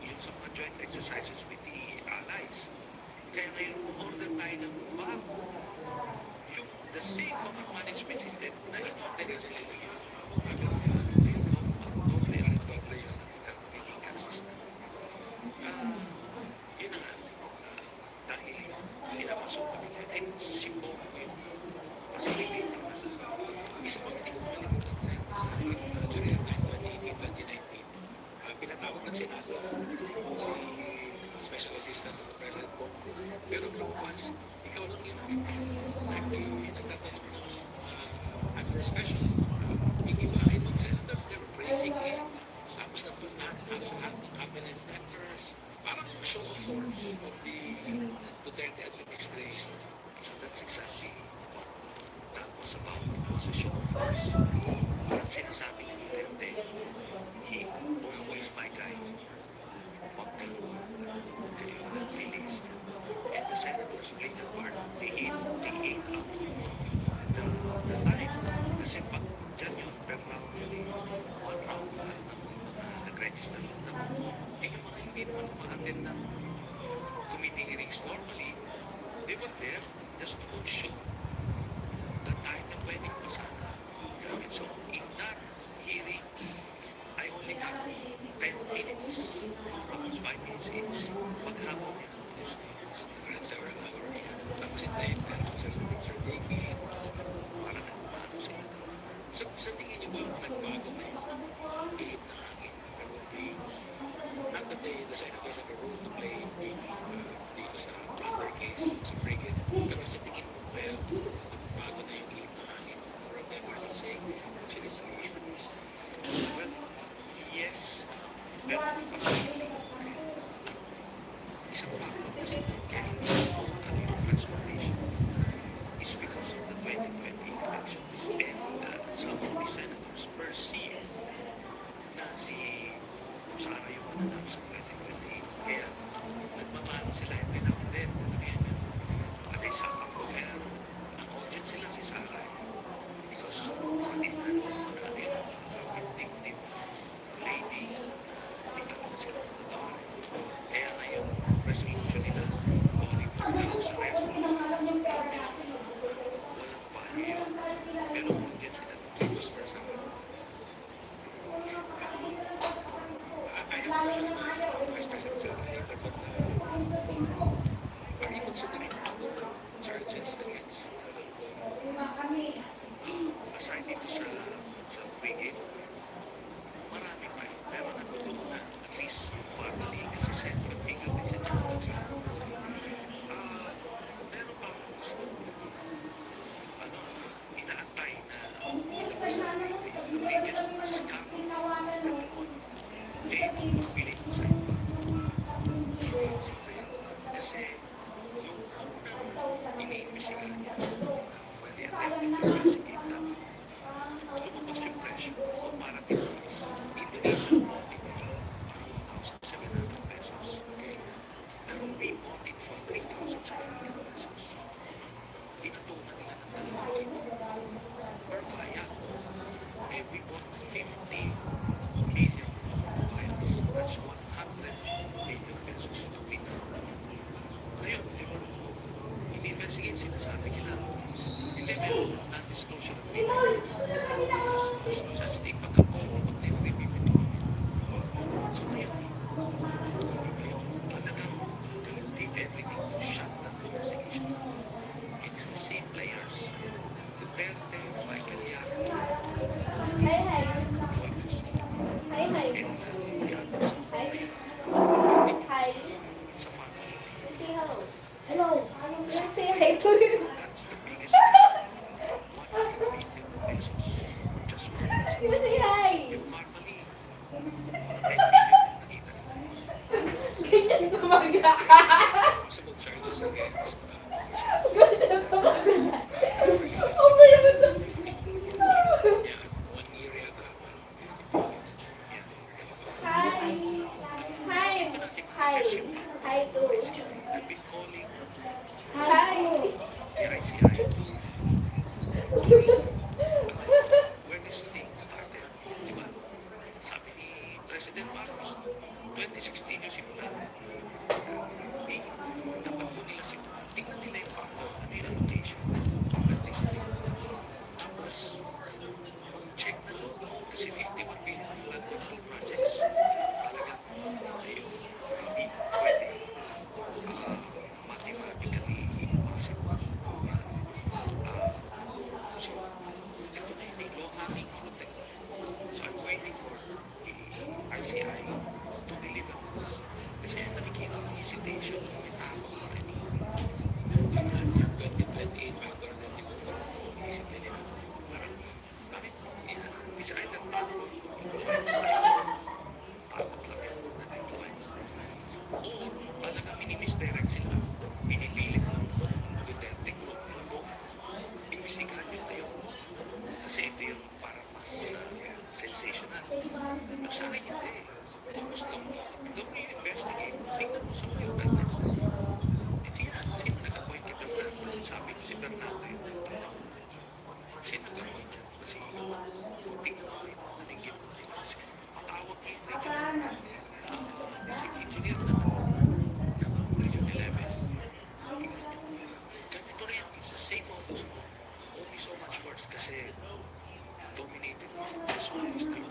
yun sa mga joint exercises with the allies. Kaya ngayon order tayo ng bago yung the same combat management system na in-order yun sa magiging cases na. Yun na nga. Dahil pinapasok kami na and simbong ko yung facilitator na isa pang hindi ko makalimutan sa jury at 2018-2019, pinatawag ng Senado si Special Assistant to the President Bongo. Pero lumabas, ikaw lang yung nagtatanong ng adverse questions. Yung iba ay mag-senator, they were praising him. Tapos nandun halos lahat ng cabinet members. Parang show of force of the Duterte administration. So that's exactly what that was about. It was a show of force. Parang sinasabi ni Duterte, Bongo is my guy. huwag kayo release. And the senators split apart. They ate up the time. Kasi pag dyan yun, per round yun eh. One round lahat ng mga nag-register lang na. Eh yung mga hindi naman umaattend ng committee hearings normally, they were there just to shoot the time na pwede ko pasana. So in that hearing, I only got 10 minutes, 2 rounds, 5 minutes each. Maghapon yan. Several hours. Tapos hintayin na sa picture taking. Para nagmano sila. Sa tingin niyo ba nagbago na yung game na hangin? There will be, not that the senators have a role to play maybe dito sa other case, sa frigate. Pero sa tingin mo, well, nagbago na yung game na hangin. More of them are not saying, actually, Well, yes. Pero pag-ibig, isang factor kasi doon kaya hindi total yung transformation is because of the 2020 elections. And some of the senators perceive na si Sara yung mananalo sa 2028. Kaya nagmamano sila every now and then. At ay sa ako, kaya ang audience sila si Sara. Because what if na naman manalo yun? Vindictive lady. Hindi talaga sila natatawa. Kaya ngayon, resolution nila, calling for house arrest. Walang value yun. Pero audience sila doon sa first person. I have a question about Vice President Sara later, but are you considering other charges against Aside dito sa frigate, marami pa eh. Pero nagtutuon na at least yung family kasi central figure din siya dyan. Meron pa gusto inaantay na ilabas na dito yung the biggest scam of them all. Eh, itong pagpilit ko sa iba. Kasi yung unang iniimbisigahan niya, when they attempted to investigate them, lumabas yung presyo kung para tinalis Indonesian bought it for 1,700 pesos. Okay? Pero we bought it for 3,700 pesos. Tinatunan nila ng 2,000 per vial. And we bought 50 million vials. That's 100 million pesos to win for. Ngayon, di ba, in-investigate, sinasabi nila, hindi meron non-disclosure agreement. Disclosure state, pagka-power, pag nire-review ito. So ngayon, hindi ba yun? Talagang they did everything to shut down the investigation. It is the same players. Duterte, Michael Yara, it's the others. Hi. Sa family. Say hello. Hello. Say hi to you. That's the biggest scam. 100 million pesos. Just one person. Say hi. Yung family, 10 million yung nakita nila. Ganyan tumaga. possible charges against Ganyan tumaga. Oh my God. yeah, 1 year yata, 50 million. Hi. Hi. Hi. Hi to. I've been calling Hi. the ICI where this thing started. Diba? Sabi ni President Marcos, 2016 yung simula. Dapat doon nila simula. Tingnan nila yung pangko, ano yung allocation at district. Tapos, check na doon. Kasi 51 billion of flood control projects. Talagang ngayon, hindi pwede mathematically impossible. So, ito na yung low-hanging fruit. So, I'm waiting for the ICI to deliver this. Kasi nakikita ko yung hesitation, may takot pa rin. Yung 2028 factor din siguro, isip nila. Parang, bakit? It's either takot or influence. Takot lang yan na influence. Or talaga minimisdirect sila. Pinipilit ng Duterte group nila po. Imbestigahan nyo ngayon. Kasi ito yung parang mas sensational. Pero sa akin hindi. Tapos nung i-investigate, tingnan mo sa mga ganyan. Ito yan, sino nag-appoint kay Bernardo? Sabi ko si Bernardo yung tatakbo. Sino nag-appoint yan? Kasi tingnan mo yun, nalinggit mo rin. Patawag mo yung regional district engineer ng Region 11. Tingnan nyo. Ganito rin, it's the same modus mo. Only so much worse kasi dominated mo this one district.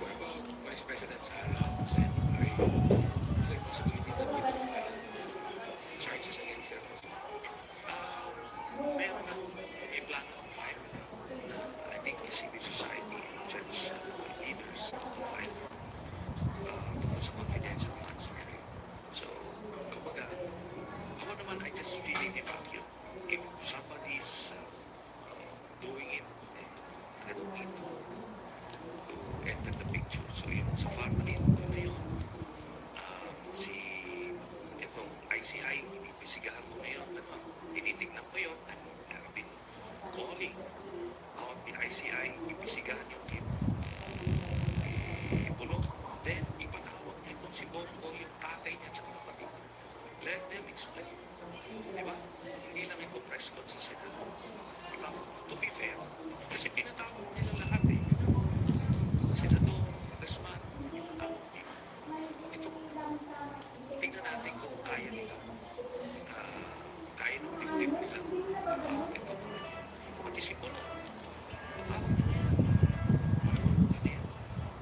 What about Vice President Sara? Sen, is there a possibility that we will file charges against her? Meron ako, may plano ng file na I think civil society and church leaders to file sa confidential funds niya. So, kumbaga, ako naman, I just feeling a vacuum. If somebody's doing it, I don't need to enter the picture. So, yung sa family na yun, si itong ICI, inibisigahan mo ngayon, tinitignan ko yun. I've been calling out the ICI, ibisigahan yung kid. Bulong. Then, ipatawag niya itong si Bongo, yung tatay niya, tsaka kapatid niya. Let them explain. Di ba? Hindi lang ito press con sa Senado. Ikaw, to be fair, kasi pinatawag nila lahat eh. Senador, Congressman, pinatawag nila. Ito mga tingnan natin kung kaya nila. Kaya ng dibdib nila. Ito mga pati si Polo. Patawag nila yan. Para makuha na yan.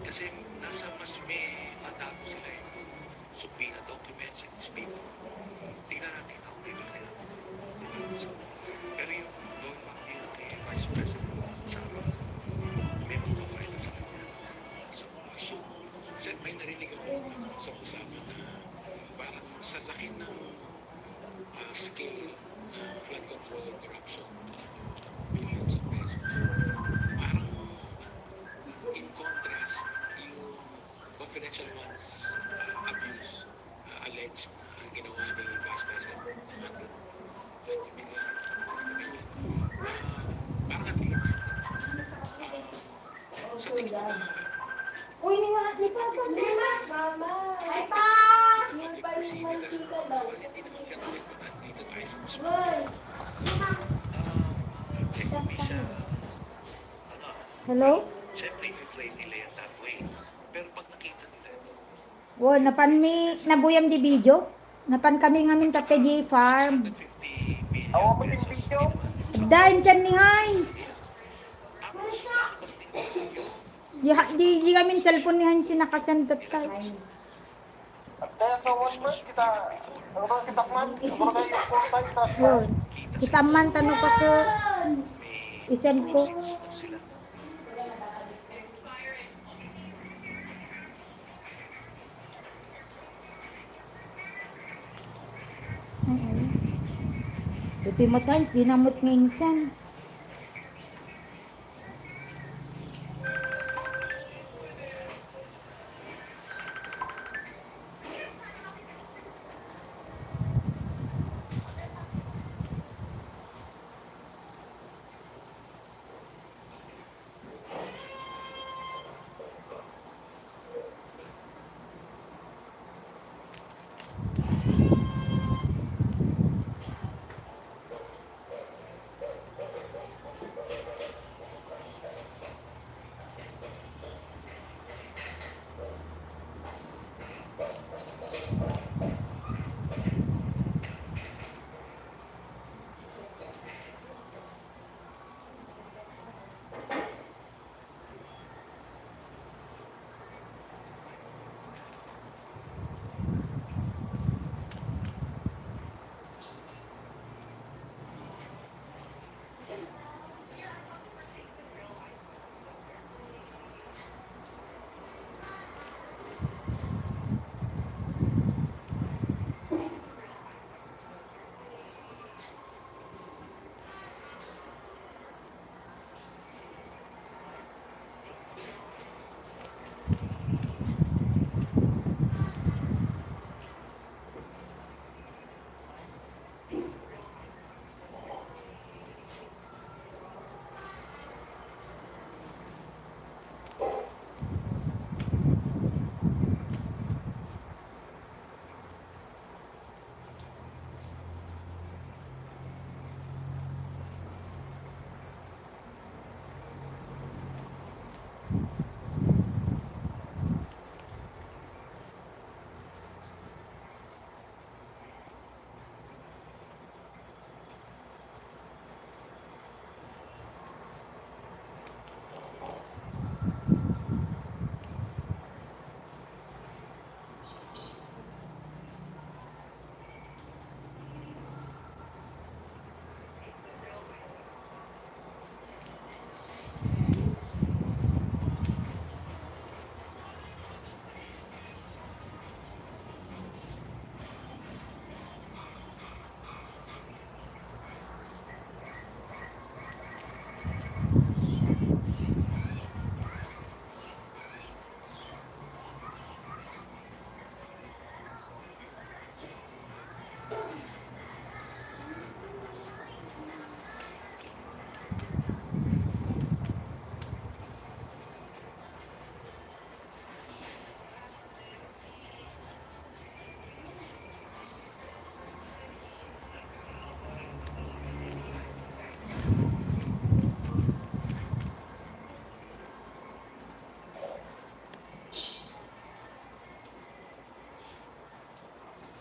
Kasi nasa mas may mandato sila ito. Subpoena documents and these people. Tingnan natin how they will react. So, pero yung going back here kay Vice President Sara, may magpa-file na sa kanya. So, Sen, may narinig ako sa usapan na parang sa laki ng scale ng flood control and corruption, billions of pesos, parang in contrast, yung confidential funds abuse alleged na ginawa ni Vice President 120 million, 50 million. Parang ang liit. Sa tingin mo na Uy, ni Papa, Mama! Ay, Pa! Yung perceive it as paling hindi naman ganun dito tayo sa mas hindi siya, Hello? siyempre i-frame nila yan that way. Pero pag nakita nila ito, Wo, napan mi nabuyam di video. Napan kami ngamin tate di farm. 150 million pesos. Dain sen ni Heinz. Tapos, lalabas din nila yun. Di kami cellphone ni Heinz sinakasentot tayo. Kaya sa 1 month kita, ano ba kita man? Ano ba yung post tayo kita? Yun. Kita man tanong pa ko. May Isend ko. proceeds na sila. Buti mo Heinz, di namot ng insan.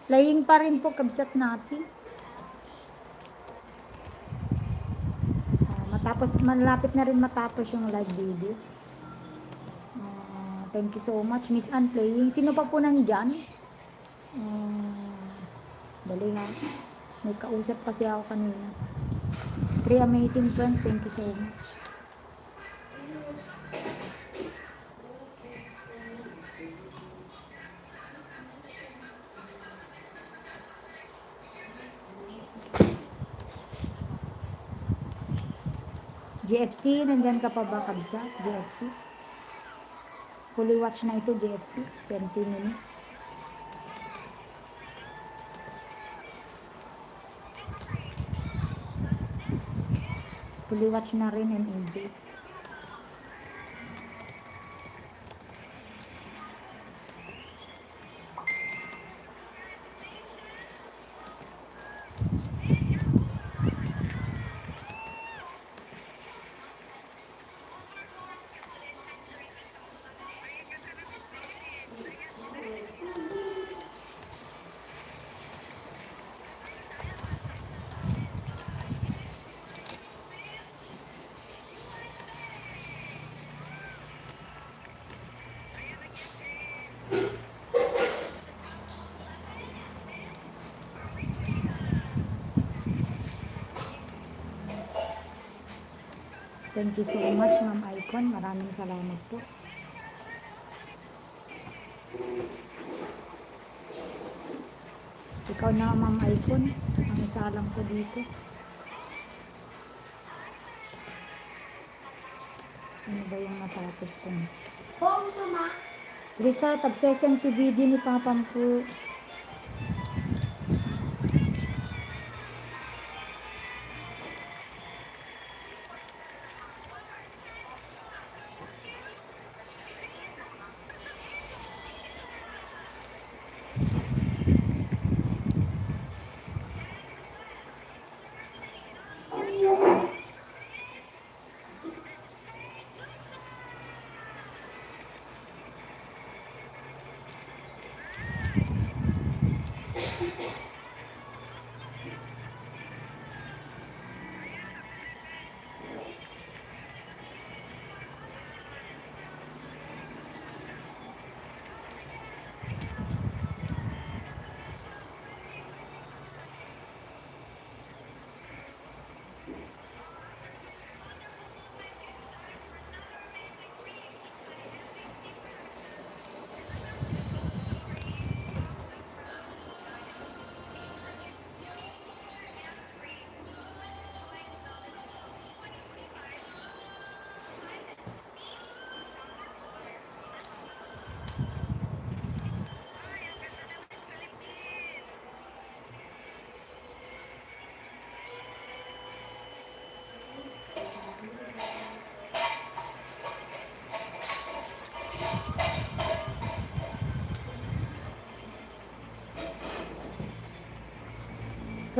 Playing pa rin po kabsat natin. Matapos, malapit na rin matapos yung live video. Thank you so much, Miss Ann playing. Sino pa po nandyan? Dali ha. May kausap kasi ako kanina. 3 amazing friends, thank you so much. GFC, nandyan ka pa ba kabsa? GFC? Fully watch na ito, GFC. 20 minutes. Fully watch na rin MAJ. Thank you so much, Ma'am Icon. Maraming salamat po. Ikaw na, Ma'am Icon. Ang isa lang ko dito. Ano ba yung natapos ko? Home to ma. Rika, tag-session video ni Papam po.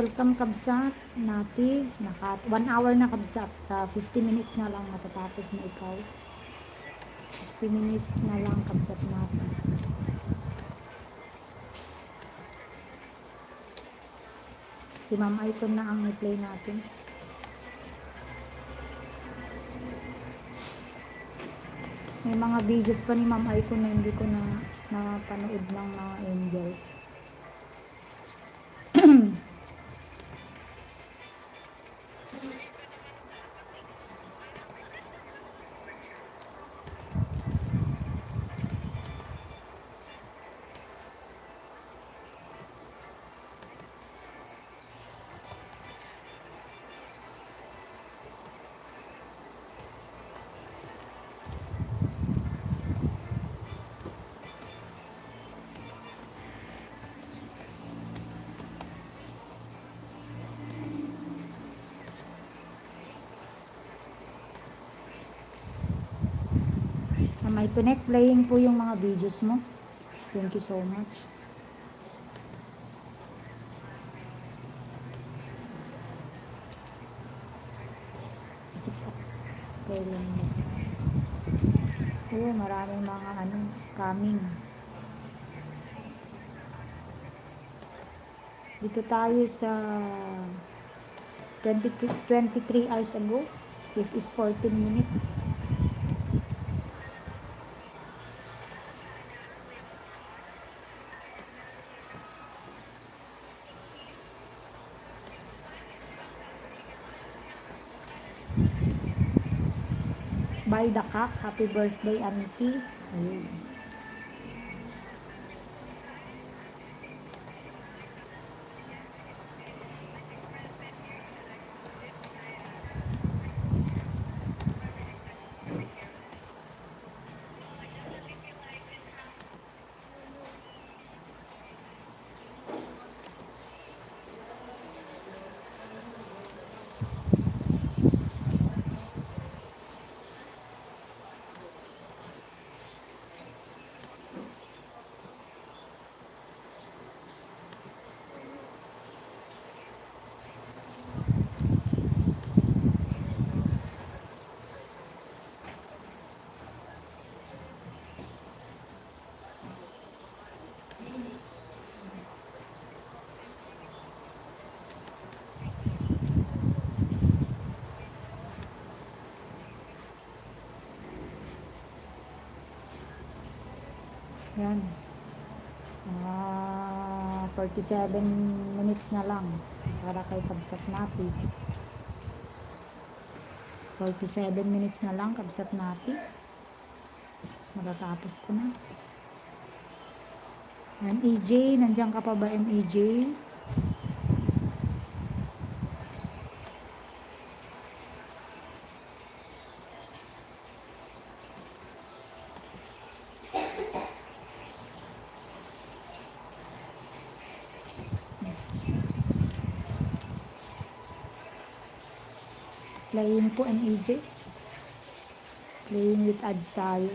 Welcome kabsat, Nati. Naka 1 hour na kabsat. 50 minutes na lang matatapos na ikaw. 50 minutes na lang kabsat natin. Si Ma'am Icon na ang i-play natin. May mga videos pa ni Ma'am Icon na hindi ko na napanood ng mga angels. May connect playing po yung mga videos mo. Thank you so much. Okay lang. Oo, maraming mga coming. Dito tayo sa 23 hours ago. This is 14 minutes. By the cock. Happy birthday, auntie. Ayun. Yan. 47 minutes na lang para kay kabsat natin. 47 minutes na lang kabsat natin. Matatapos ko na. MEJ, nandiyan ka pa ba, MEJ? Playing po MEJ. Playing with ads tayo.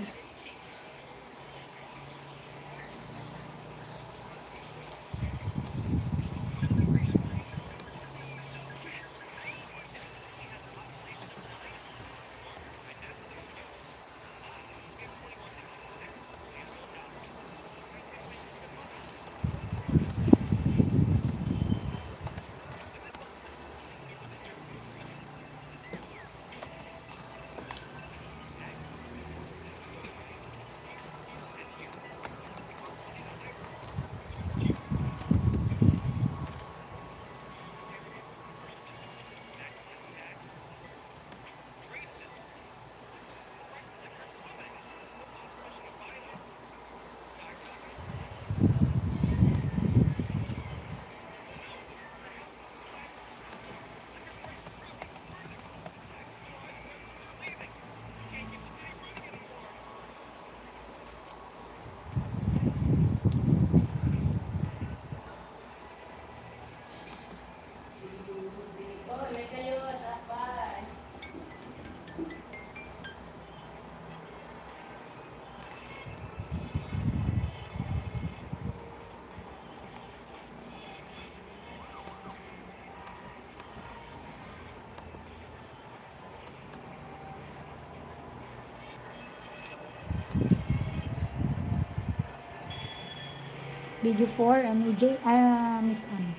Video 4, MEJ, Miss Anne.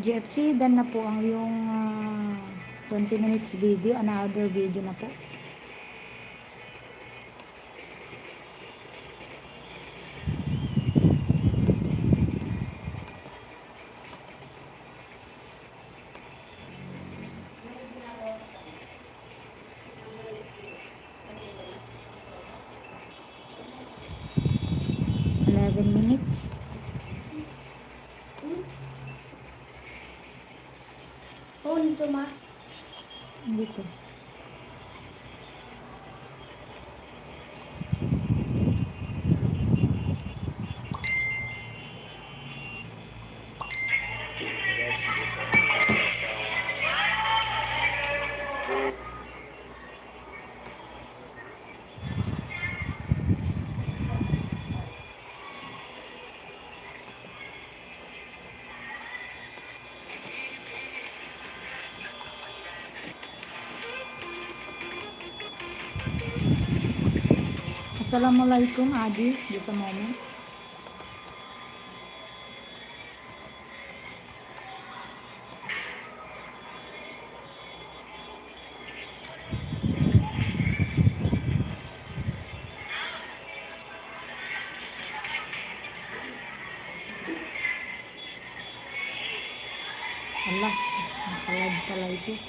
GFC, dan na po ang yung 20 minutes video, another video na po. Minutes. Phone to ma. Dito. Assalamualaikum Adi, just a moment. Allah, nakalag pala ito.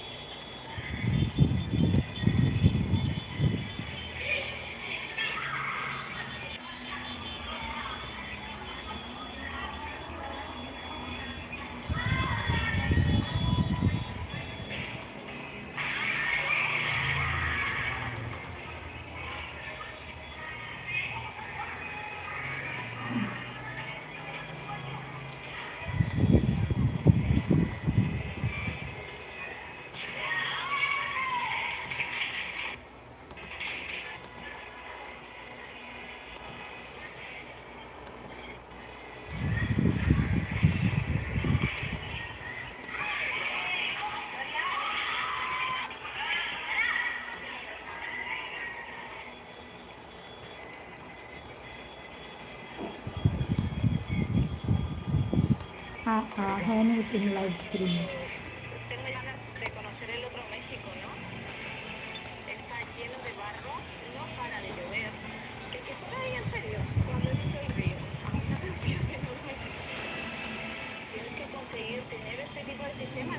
Henny is in live stream. Tengo ganas de conocer el otro México, ¿no? Está lleno de barro, no para de llover. Ay, en serio, cuando he visto el río, a una velocidad enorme, tienes que conseguir tener este tipo de sistemas.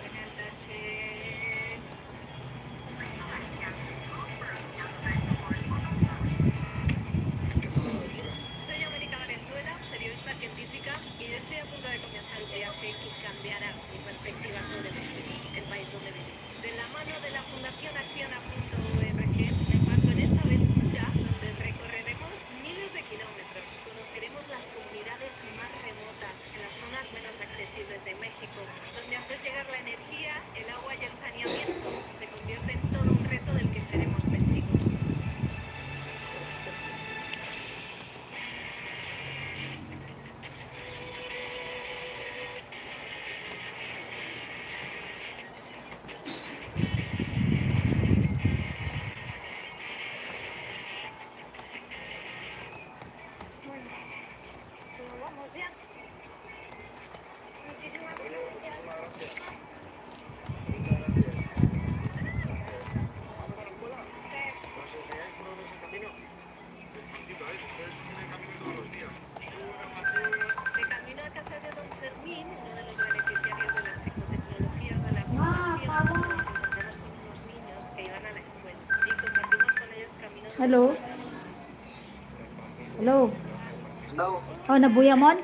Buenas noches. Soy América Valenzuela, periodista científica, y estoy a punto de comenzar un viaje que cambiará mi perspectiva sobre México, el país donde vivo. De la mano de la Fundación Acciona.org, me embarco en esta aventura donde recorreremos miles de kilómetros, conoceremos las comunidades más remotas, las zonas menos accesibles de México, donde hacer llegar la energía, el agua y el saneamiento se convierte en todo un reto del que seremos testigos. Bueno, pues vamos ya. Muchísimas gracias. Muchas gracias. ¿Vamos a la escuela? ¿Nos enseñáis por dónde es el camino? Es poquito, ¿eh? Ustedes tienen el camino todos los días. De camino a casa de Don Fermín, uno de los beneficiarios de las ecotecnologías de la Ma, Fundación, pavo. nos encontramos con unos niños que iban a la escuela y compartimos con ellos caminos. Hello? Hello? No. Oh, nabuyamon?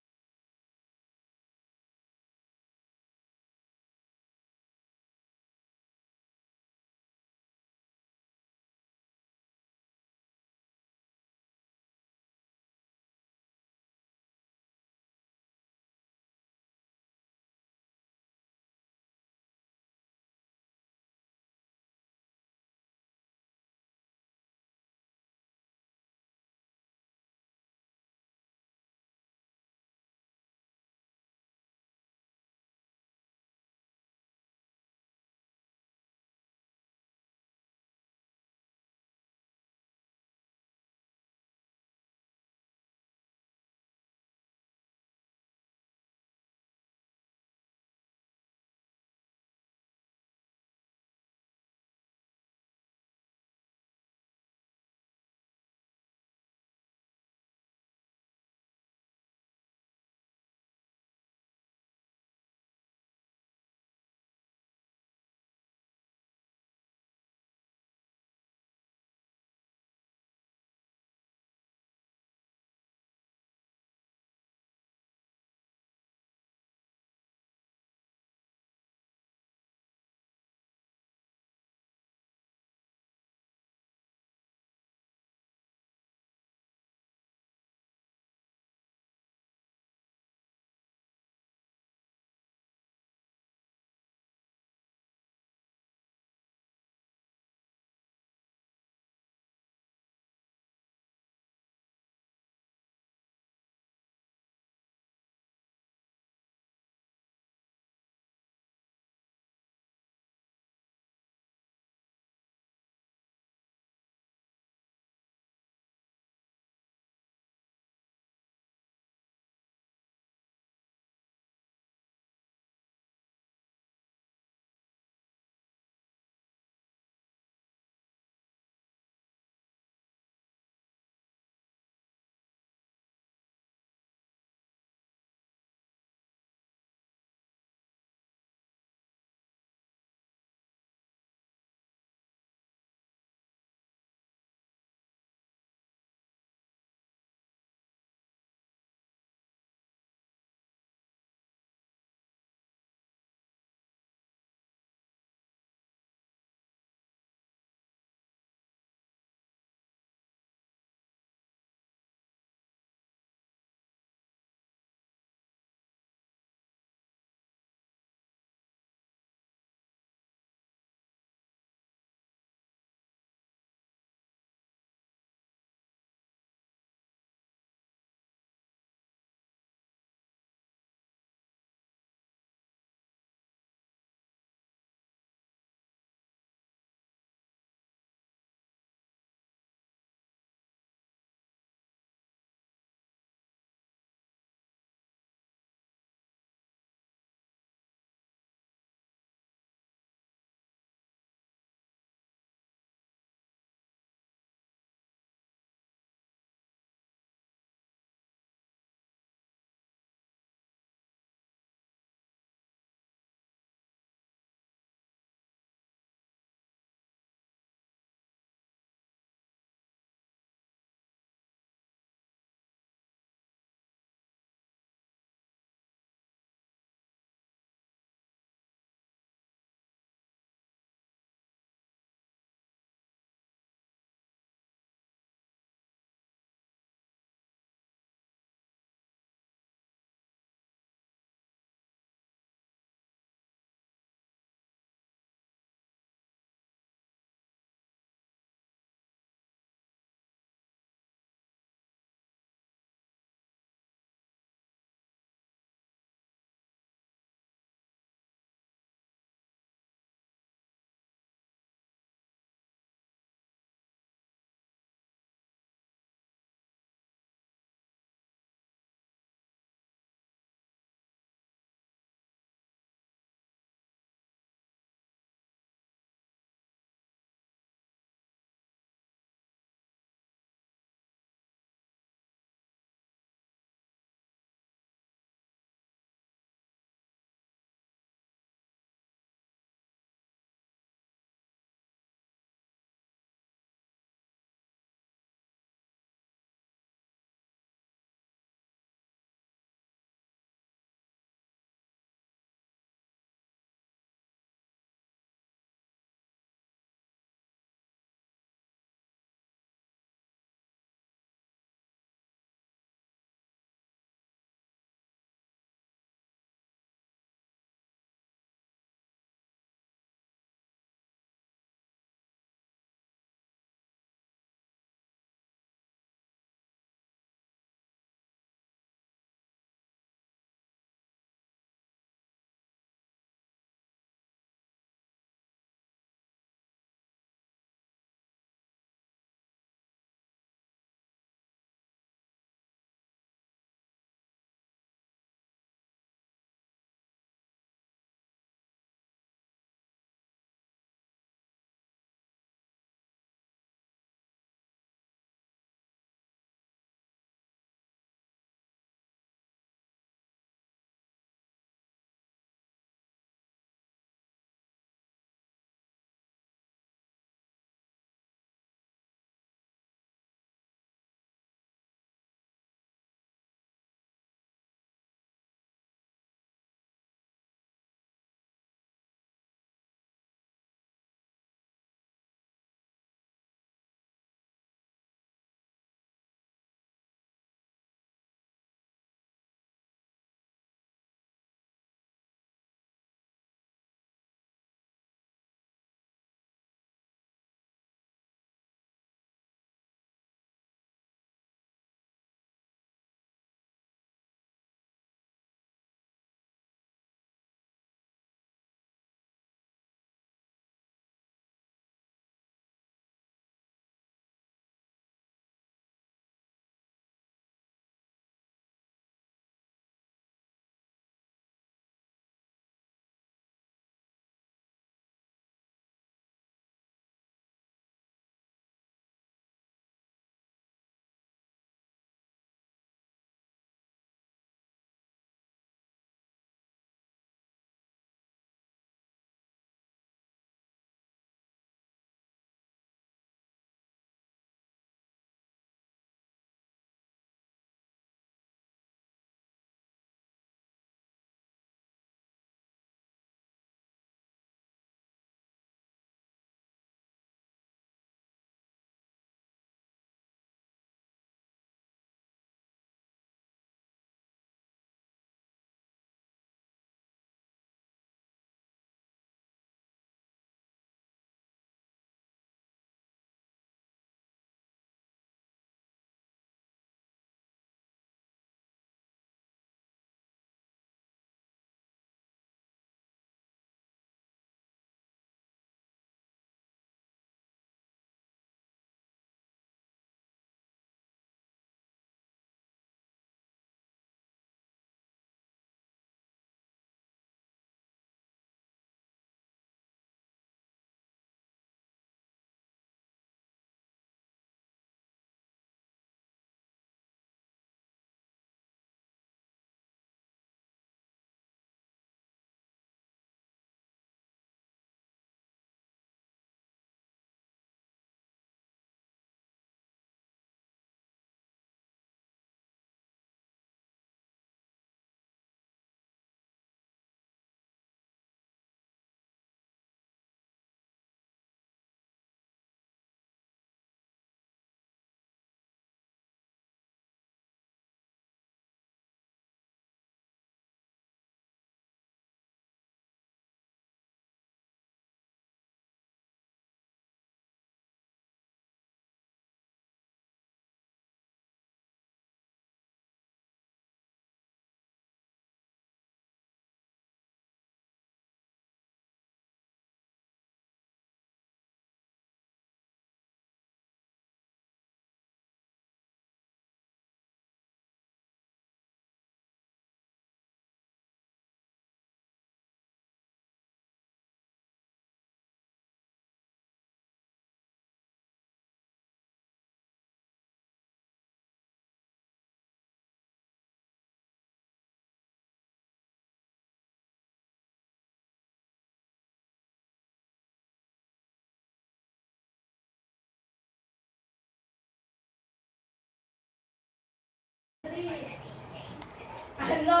Ano?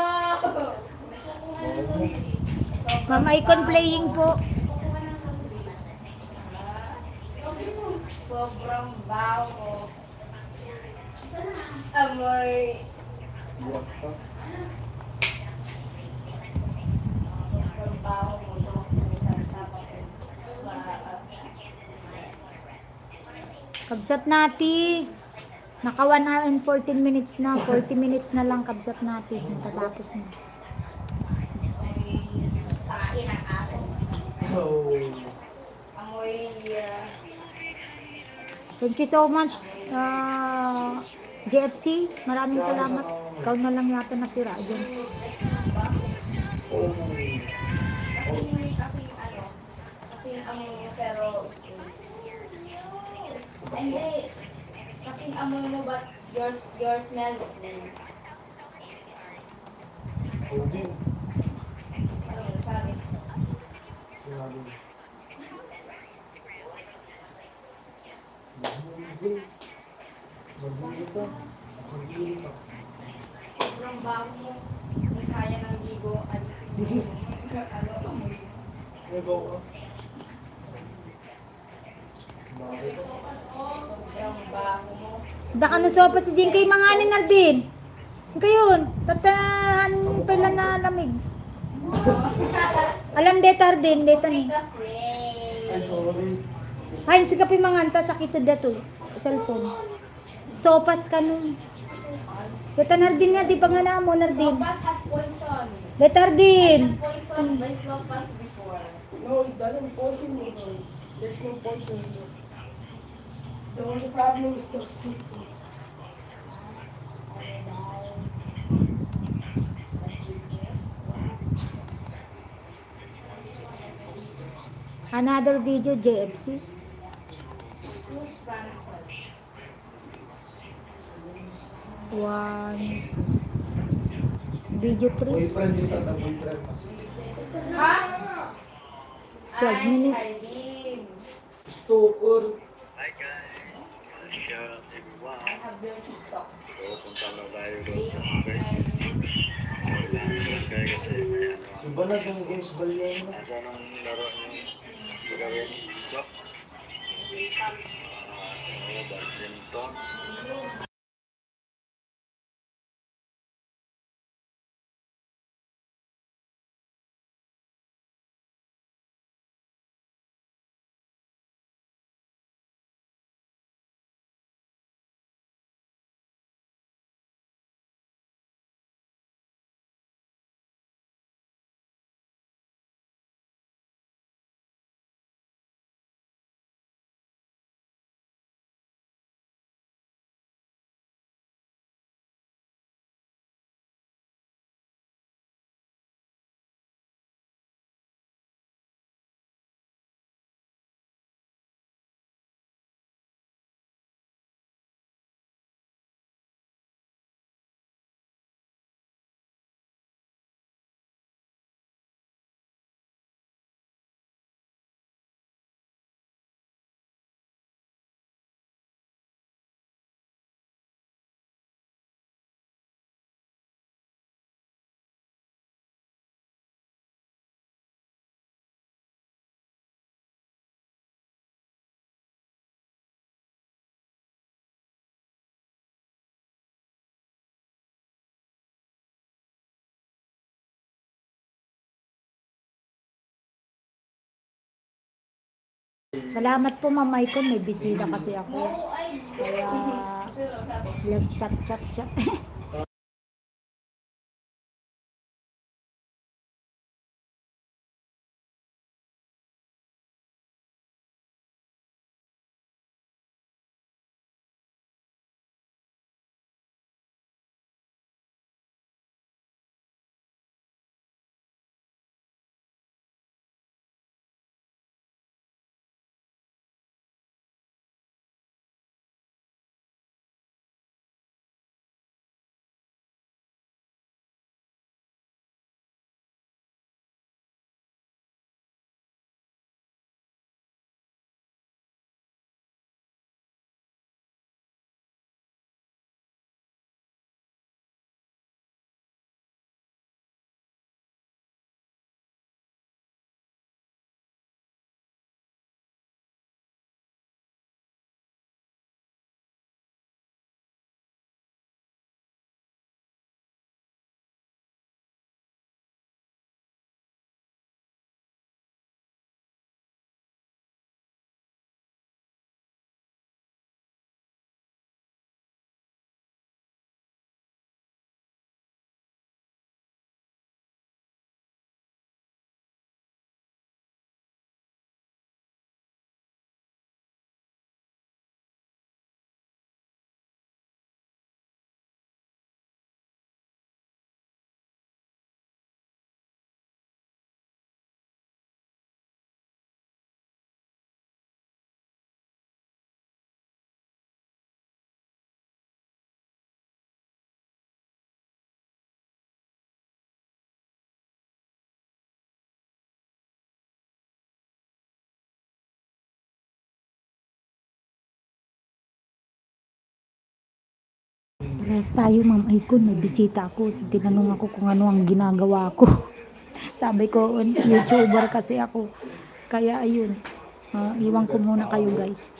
Ma'am Icon playing po. Sobrang baho. Amoy. Sobrang baho mo. Kabsat nati. Naka 1 hour and 14 minutes na. 40 minutes na lang kabsat natin. Matatapos na. Amoy tae ng aso. Amoy Thank you so much, JFC. Maraming salamat. Ikaw na lang yata natira dyan. kasing amoy mo pero hindi. Kasing amoy mo but your smell is nice. Ano sabi? Sobrang baho mo. Hindi kaya ng ligo. Alisin mo. Ano amoy? Sobrang baho mo. Daka na sopa si Jing kay mga anin din. Kayon, tatahan pala na lamig. Alam detar din, deta ni. Kasi. Hain si kapi manganta sakit dato. Cellphone. Sopas ka nun. Deta nardin nga, di pa nga na mo nardin. Sopas has poison. Detar I din. got poisoned by sopas before. No, it doesn't poison you. No. There's no poison in it. The only problem is the sweetness. Another video, JFC. Who's Francis? One. Video 3. Boyfriend yung tata, boyfriend. Ha? 12 minutes. Hardin. Stalker. Hi guys! Shout out everyone! I have your TikTok. So, punta na tayo doon sa guys. Kailangan lang kayo kasi may ano. Iba na yung games balyan mo. Nasa nang laro niyo gagawin? So, badminton. Salamat po Ma'am Icon, may bisita kasi ako. Kaya let's chat. Parehas tayo, Ma'am Icon. May bisita ako. Tinanong ako kung ano ang ginagawa ko. Sabi ko, YouTuber kasi ako. Kaya ayun, iwan ko muna kayo guys.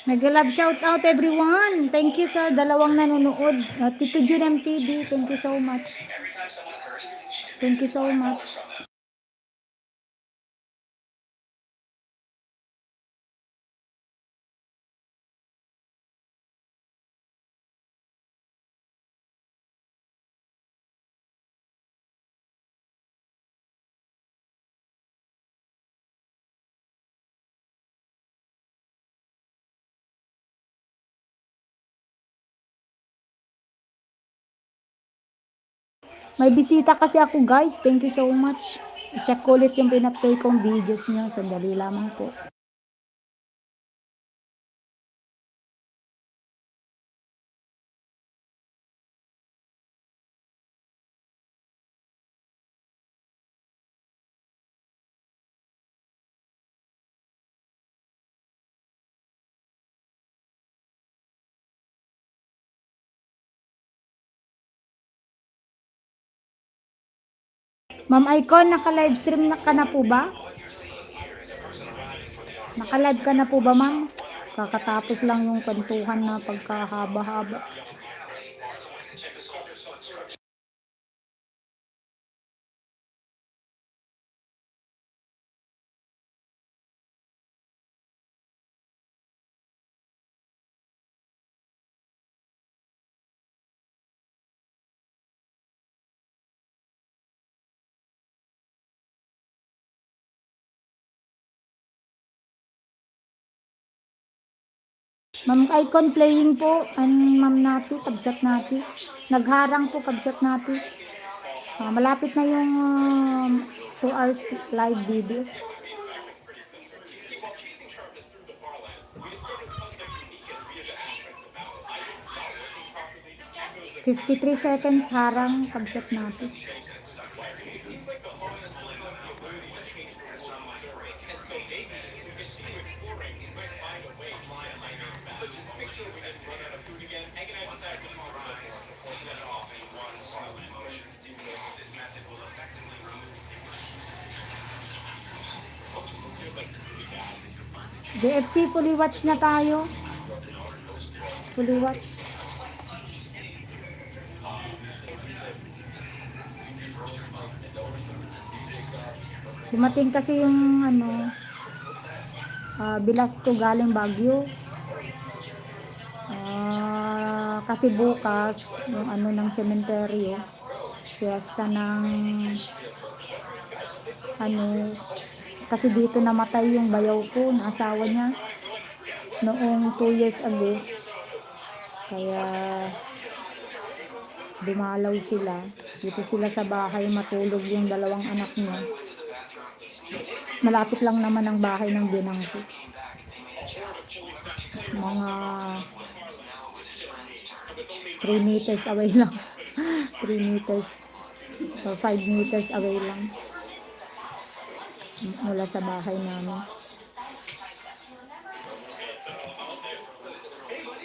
Nag-love shout out everyone. Thank you sa dalawang nanonood. Tito Jun MTV, thank you so much. Thank you so much. May bisita kasi ako guys. Thank you so much. I-check ko ulit yung pinaplay kong videos niyo. Sandali lamang po. Ma'am Icon, naka-livestream na ka na po ba? Naka-live ka na po ba, ma'am? Kakatapos lang yung kwentuhan na pagkahaba-haba. Ma'am Icon, playing po. Ma'am Nati, kabsat Nati. Nagharang po, kabsat Nati. Malapit na yung 2 hours live video. 53 seconds harang, kabsat Nati. JFC, fully watch na tayo. Fully watch. Dumating kasi yung bilas ko galing Baguio. Kasi bukas yung ng sementeryo, fiesta ng kasi dito namatay yung bayaw ko na asawa niya noong 2 years ago. Kaya dumalaw sila. Dito sila sa bahay matulog yung 2 anak niya. Malapit lang naman ang bahay ng binang ko. Mga 3 meters away lang. 3 meters or 5 meters away lang mula sa bahay namin.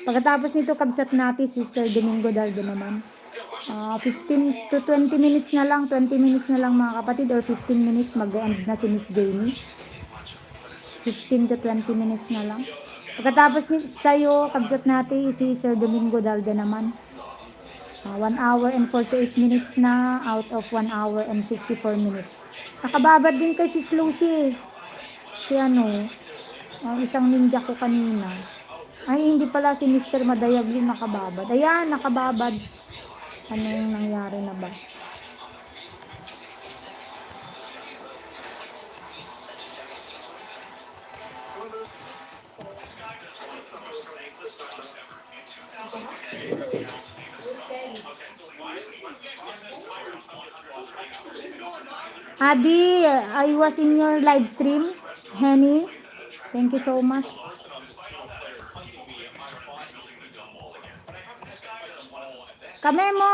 Pagkatapos nito, kabsat natin si Sir Domingo Dardo naman. 15 to 20 minutes na lang, 20 minutes na lang mga kapatid, or 15 minutes mag-end na si Miss Jamie. 15 to 20 minutes na lang. Pagkatapos sa'yo, kabsat natin si Sir Domingo Dardo naman. 1 hour and 48 minutes na out of 1 hour and 54 minutes. Nakababad din kay Sis Lucy. Si isang ninja ko kanina. Ay, hindi pala si Mr. Madayag yung nakababad. Ayan, nakababad. Ano yung nangyari na ba? Adi, I was in your live stream. Henny, thank you so much. Kamemo!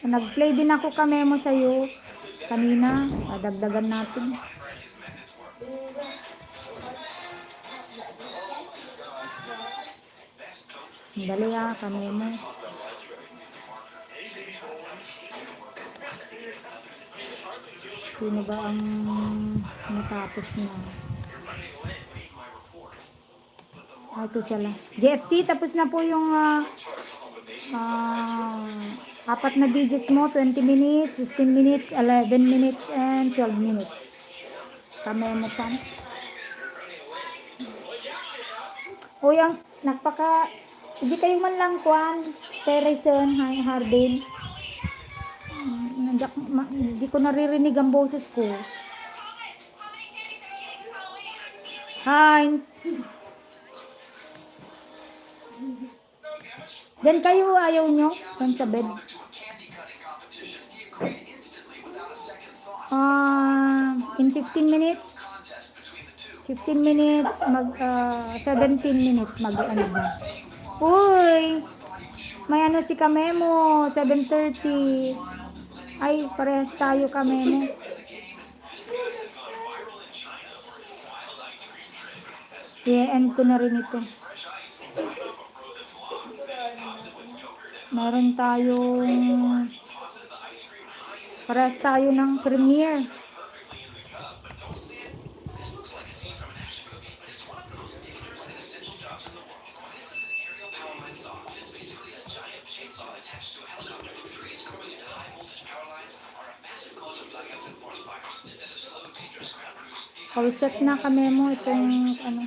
Nag-play din ako kamemo sa'yo kanina. Dagdagan natin. Dali kamemo. Sino ba ang natapos na? Ito sila. JFC, tapos na po yung 4 na videos mo. 20 minutes, 15 minutes, 11 minutes, and 12 minutes. Kamemo pa. O yung hindi kayo man lang kwan, Teresa, Hardin. Hindi ko naririnig ang boses ko. Heinz. Then kayo ayaw nyo yan sa bed. In 15 minutes 17 minutes mag-ano na. Uy, may ano si Kamemo 7:30. Ay, parehas tayo Kamemo. I-end ko na rin ito. Meron tayong parehas tayo ng premiere. All set na kami mo itong ano.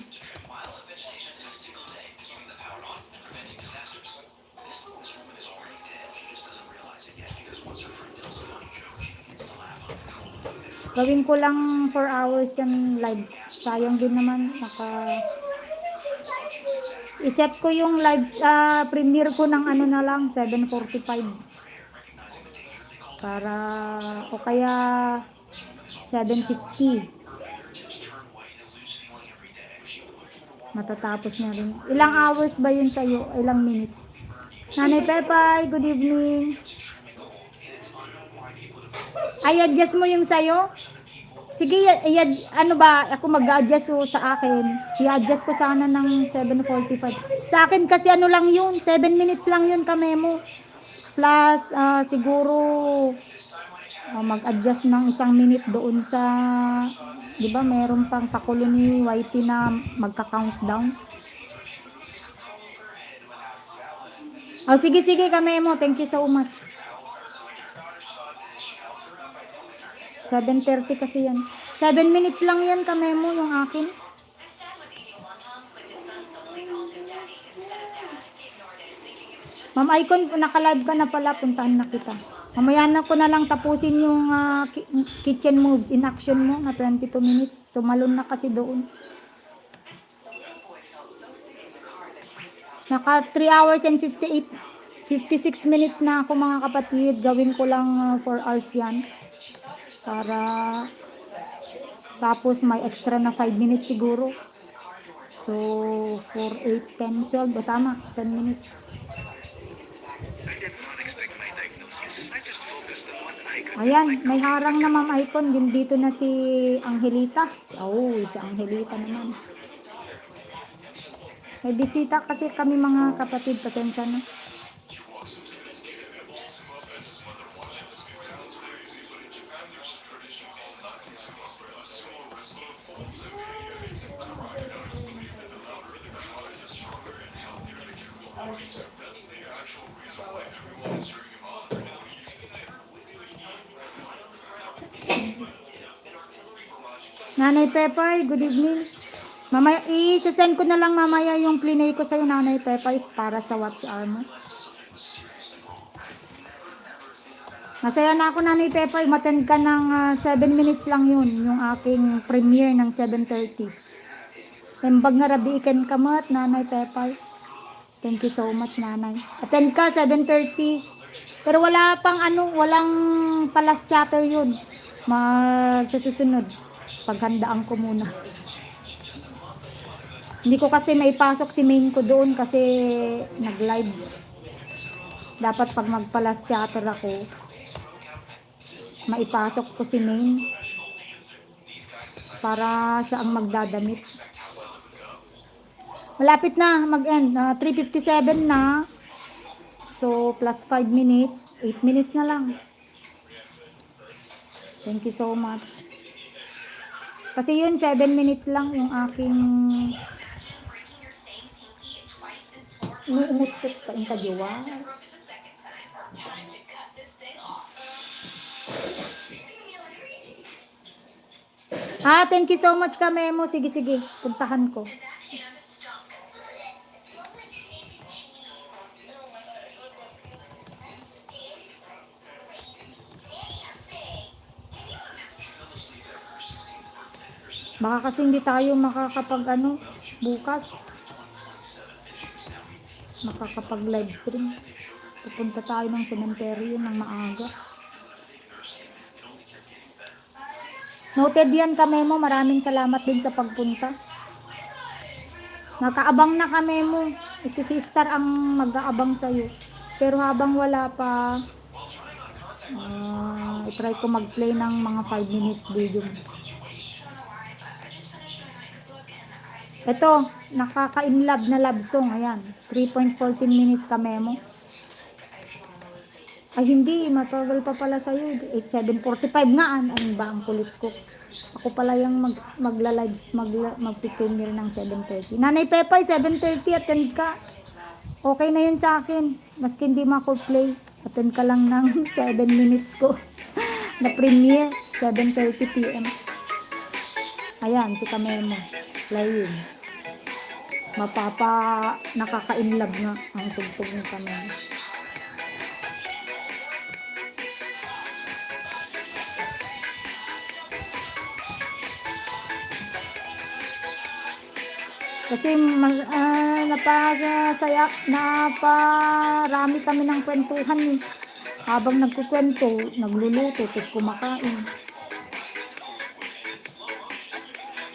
Gawin ko lang 4 hours yan live. Sayang din naman. Iset ko yung live premiere ko ng ano na lang 7:45. Para o kaya 7:50. Matatapos na rin. Ilang hours ba yun sa'yo? Ilang minutes? Nanay Pepay, good evening. Ay, adjust mo yung sa'yo? Sige, ano ba, ako mag-adjust sa akin. I-adjust ko sana ng 7:45. Sa akin kasi ano lang yun, 7 minutes lang yun Kamemo. Plus, siguro, mag-adjust ng 1 minute doon sa, di ba, meron pang pakulo ni Whitey na magka-countdown. Sige Kamemo, thank you so much. 7:30 kasi yan. 7 minutes lang yan Kamemo yung akin. Ma'am Icon, naka-live ka na pala, puntahan na kita. Mamaya na ko na lang tapusin yung kitchen moves in action mo na 22 minutes. Tumalon na kasi doon. Naka 3 hours and 56 minutes na ako mga kapatid. Gawin ko lang 4 hours yan. Para tapos may extra na 5 minutes siguro. So 4, 8, 10, 12. O tama, 10 minutes. Ayan, may harang na Ma'am Icon. Dito na si Angelita. Oh, si Angelita naman. May bisita kasi kami mga kapatid. Pasensya na. Nanay Pepay, good evening. Mamaya, i-send ko na lang mamaya yung plinay ko sa'yo, Nanay Pepay, para sa watch hour mo. Masaya na ako, Nanay Pepay. Umattend ka ng 7 minutes lang yun, yung aking premiere ng 7:30. Tembag nga rabi ikan kamat, Nanay Pepay. Thank you so much, Nanay. Attend ka, 7:30. Pero wala pang walang palas chatter yun. Sa susunod. Paghandaan ko muna. Hindi ko kasi maipasok si main ko doon kasi nag-live. Dapat pag magpalas chatter ako, maipasok ko si main para siya ang magdadamit. Malapit na mag-end. 3:57 na. So, plus 5 minutes. 8 minutes na lang. Thank you so much. Kasi yun, 7 minutes lang yung aking Inuungot-ut ka yung kadiwa. Thank you so much ka, Memo. Sige, sige. Puntahan ko. Baka kasi hindi tayo makakapag bukas. Makakapag live stream. Pupunta tayo ng sementeryo ng maaga. Noted yan ka, Memo. Maraming salamat din sa pagpunta. Nakaabang na ka, Memo. Ito si Star ang mag-aabang sa'yo. Pero habang wala pa, try ko mag-play ng mga 5-minute video. Ito, nakaka-inlove na love song. Ayan, 3.14 minutes ka, Memo. Ay, hindi. Matagal pa pala sa'yo. 7:45 nga. Ano ba ang kulit ko? Ako pala yung mag-premiere ng 7:30. Nanay Pepay, 7:30. Attend ka. Okay na yun sa akin. Maski hindi mako-play. Attend ka lang ng 7 minutes ko. Na premiere, 7:30 PM. Ayan, si Kamemo. Play yun. Nakaka-inlove nga ang tugtog ng Kamemo. Kasi naparami kami ng kwentuhan eh. Habang nagkukwento, nagluluto, tapos kumakain.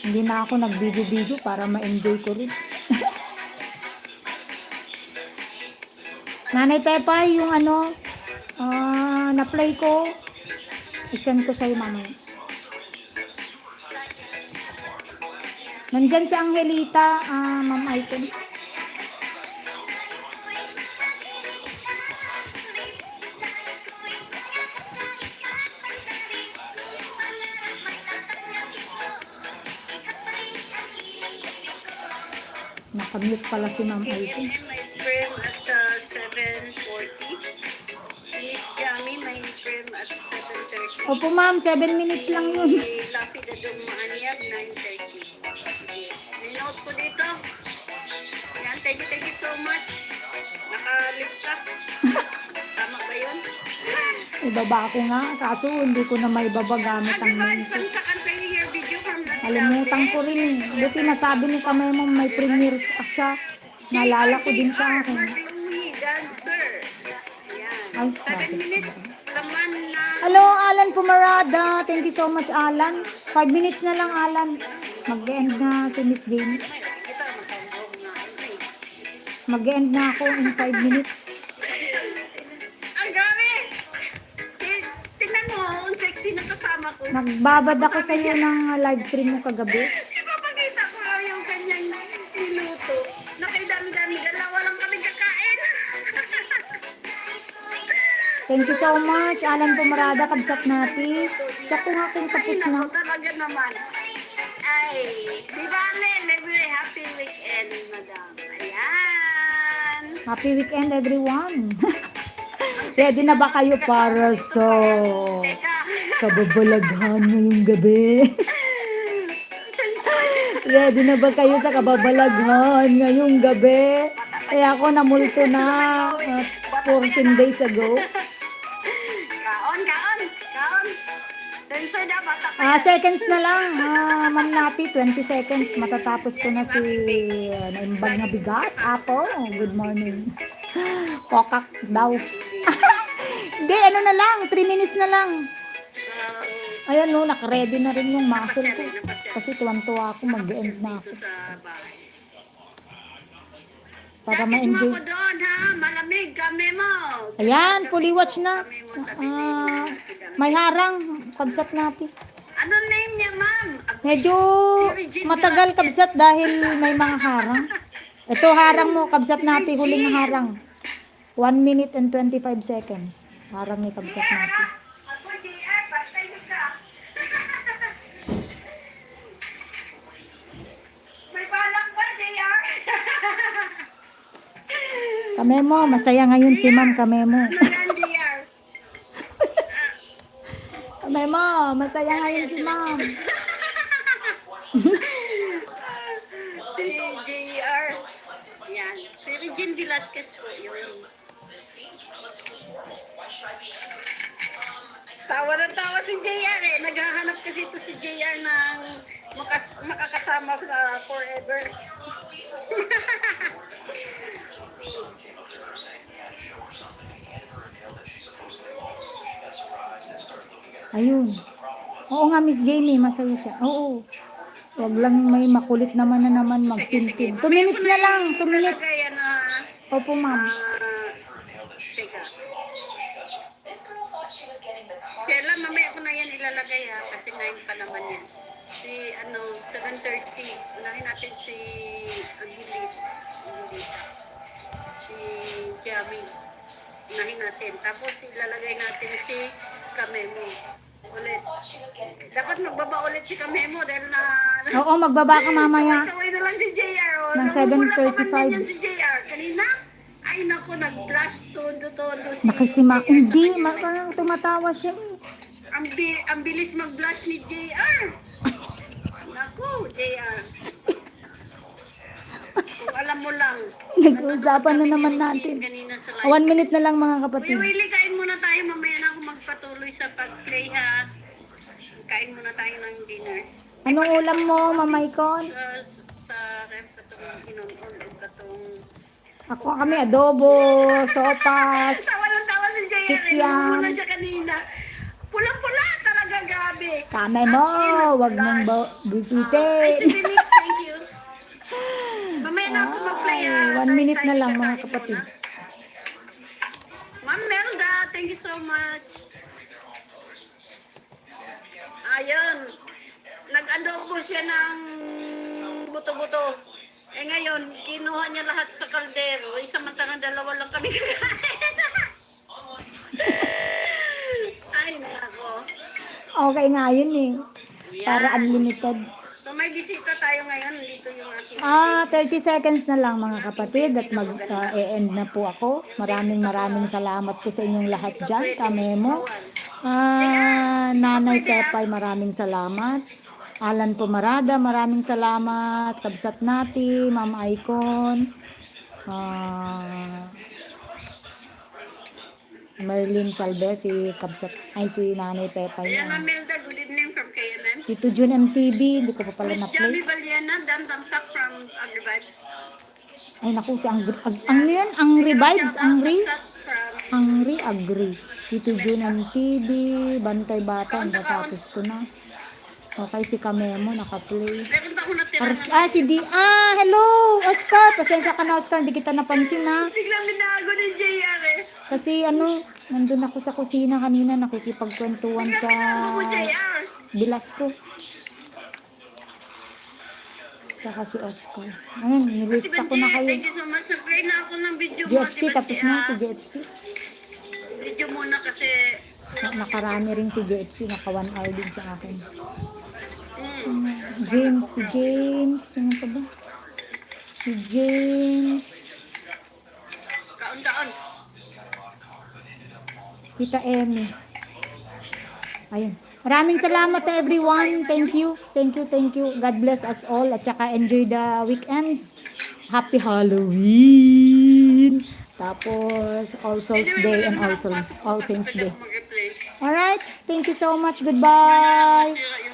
Hindi na ako nag-video-video para ma-enjoy ko rin. Nanay Pepay, yung na-play ko, isend ko sa'yo mamaya. Nandyan si Angelita, Ma'am Icon. Nakamute pala si Ma'am Icon. My friend at 7:40. Miss Yami, my friend at 7:30. Opo ma'am, 7 minutes lang yun. Lapi na doon mga aniyag, 9:30. May note ko dito. Yan, thank you so much. Naka-list ka. Tama ba yun? Ibaba ko nga, kaso hindi ko na may baba gamit ang music. Sa kantay your video from the Kalimutan ko rin eh. Buti nasabi ni Kamay mo may premiere siya. Naalala ko din sa akin. Dancer. Ay, Yan. 7 minutes. Laman na. Hello, Alan Pumarada. Thank you so much, Alan. 5 minutes na lang, Alan. Mag-end na si Miss Jane. Mag-end na ako in 5 minutes. Ang grabe! Tingnan mo, ang sexy na kasama ko. Nagbabad ako sa iyo ng live stream mo kagabi. Ipapakita ko yung kanyang niluto. Nakidami-dami, dalawa lang kami kakain. Thank you so much, Alan Pumarada, kabsat natin. Check ko nga kung tapos Ay, na. naku, talaga naman. Ay, di ba, very happy weekend, madam. Ayan. Happy weekend, everyone. Ready na ba kayo para sa Teka, kababalaghan ngayong gabi? Ready na ba kayo sa kababalaghan ngayong gabi? Kaya ako namulto na 14 days ago. Kaon. Sensor na, bata pa yan. Seconds na lang. Ma'am Nati, 20 seconds. Matatapos ko na si naimbag na bigas. Apo, good morning. Kokak daw. Hindi, ano na lang. 3 minutes na lang. Ayan no, nakaready na rin yung muscle ko. Kasi tuwan-tuwa ako, mag-end na ako. Sa bahay. Para Jacket mo ma-enjoy. ako doon, ha? Malamig kami mo. Ayan, fully watch na. May harang. Kabsat natin. Ano name niya, ma'am? Medyo matagal kabsat dahil may mga harang. Ito harang mo, kabsat natin. Huling harang. 1 minute and 25 seconds. Harang ni kabsat natin. Ako, JR, bastay ka. May balak ba, JR? Kamemo, masaya ngayon si Ma'am Kamemo. Ano yan, JR? Kamemo, masaya ngayon si Ma'am. Si JR. Yan. Si Regine Velasquez po yun. Tawa na tawa si JR eh. Naghahanap kasi ito si JR ng makakasama sa forever. Ayun. Oo nga, Miss Jamie, masaya siya. Oo. Wag lang may makulit naman na naman magpinpin. 2 minutes na lang, 2 minutes. Kaya na, Opo, ma'am. teka. Sheila, mamaya ko na yan ilalagay ha, kasi 9 pa naman yan. Si, 7:30. Unahin natin si Aguilit. Si Jami. Unahin natin. Tapos ilalagay natin si Kamemo. Ulit. Dapat magbaba ulit si Kamemo dahil na... Oo, magbaba ka mamaya. Kaway na lang si JR. Oh. Ng Namumula pa 7:35. man yan si JR. Kanina, ay nako, nag-flash todo si Nakisima. JR. Hindi, parang tumatawa siya. Ang bilis mag-blush ni JR. Naku, JR. Kung alam mo lang. Nag-uusapan na Kami ni naman Regine natin. kanina sa 1 live. minute na lang mga Kuya kapatid. Willie, kain muna tayo. Mamaya na ako magpatuloy sa pag-play ha. Kain muna tayo ng dinner. Anong ulam mo, Mamay Con? Sa ref katong inon-on o katong... Ako kami adobo, sopas. Tawa lang tawa si JR. Sikyam. Namumula siya kanina. Pulang-pula talaga, grabe. Kame mo, As in, wag mong blush. Ay, si busitin. Mix, thank you. Mamaya na ako mag-play ha. Ay, 1 minute na Tayo- lang tayo mga muna. kapatid. Ma'am Melda, thank you so much. Ayun. Nag-adobo siya ng buto-buto. Eh ngayon, kinuha niya lahat sa kaldero. Samantalang dalawa lang kami kakain. Ay, nako. Okay nga yun eh. Para unlimited. So may bisita tayo ngayon. Dito yung aking... 30 seconds na lang mga kapatid at mag-e-end na po ako. Maraming salamat po sa inyong lahat dyan. Kamemo. Nanay Pepay, maraming salamat. Alan Pumarada, maraming salamat. Kabsat Nati, Ma'am Icon. Merlin Salve, si Kabsat, si Nanay Pepay. Ayan, Ma'am Melda, good evening from KNM. Tito Jun MTV, hindi ko pa pala Miss na-play. Jamie Valiana, Dan Damsak from Agrivibes. Ay naku, si ang revives, Angry Agri. Tito Jun MTV, Bantay Bata, natapos ko na. Okay, si Kamemo, naka-play. Meron pa ako natira na. Hello, Oscar. Pasensya ka na, Oscar. Hindi kita napansin, ha. Biglang binago ni JR eh. Kasi, nandun ako sa kusina kanina, nakikipagkwentuhan sa Binago mo JR. bilas ko. Saka si Oscar. Ayun, nilista ko na kayo. Thank you so much. Nag-play na ako ng video mo. GFC, tapos na si GFC. Video muna kasi... Nakarami rin si GFC, naka 1 hour din sa akin. Mm. Si James, sino pa ba? Si James, Kaon-kaon. Tita Emmy. Ayun. Maraming salamat everyone. Thank you. God bless us all. At saka enjoy the weekends. Happy Halloween. Tapos All Souls Day and All Saints Day. Mag-replay. Alright. Thank you so much. Goodbye. Sira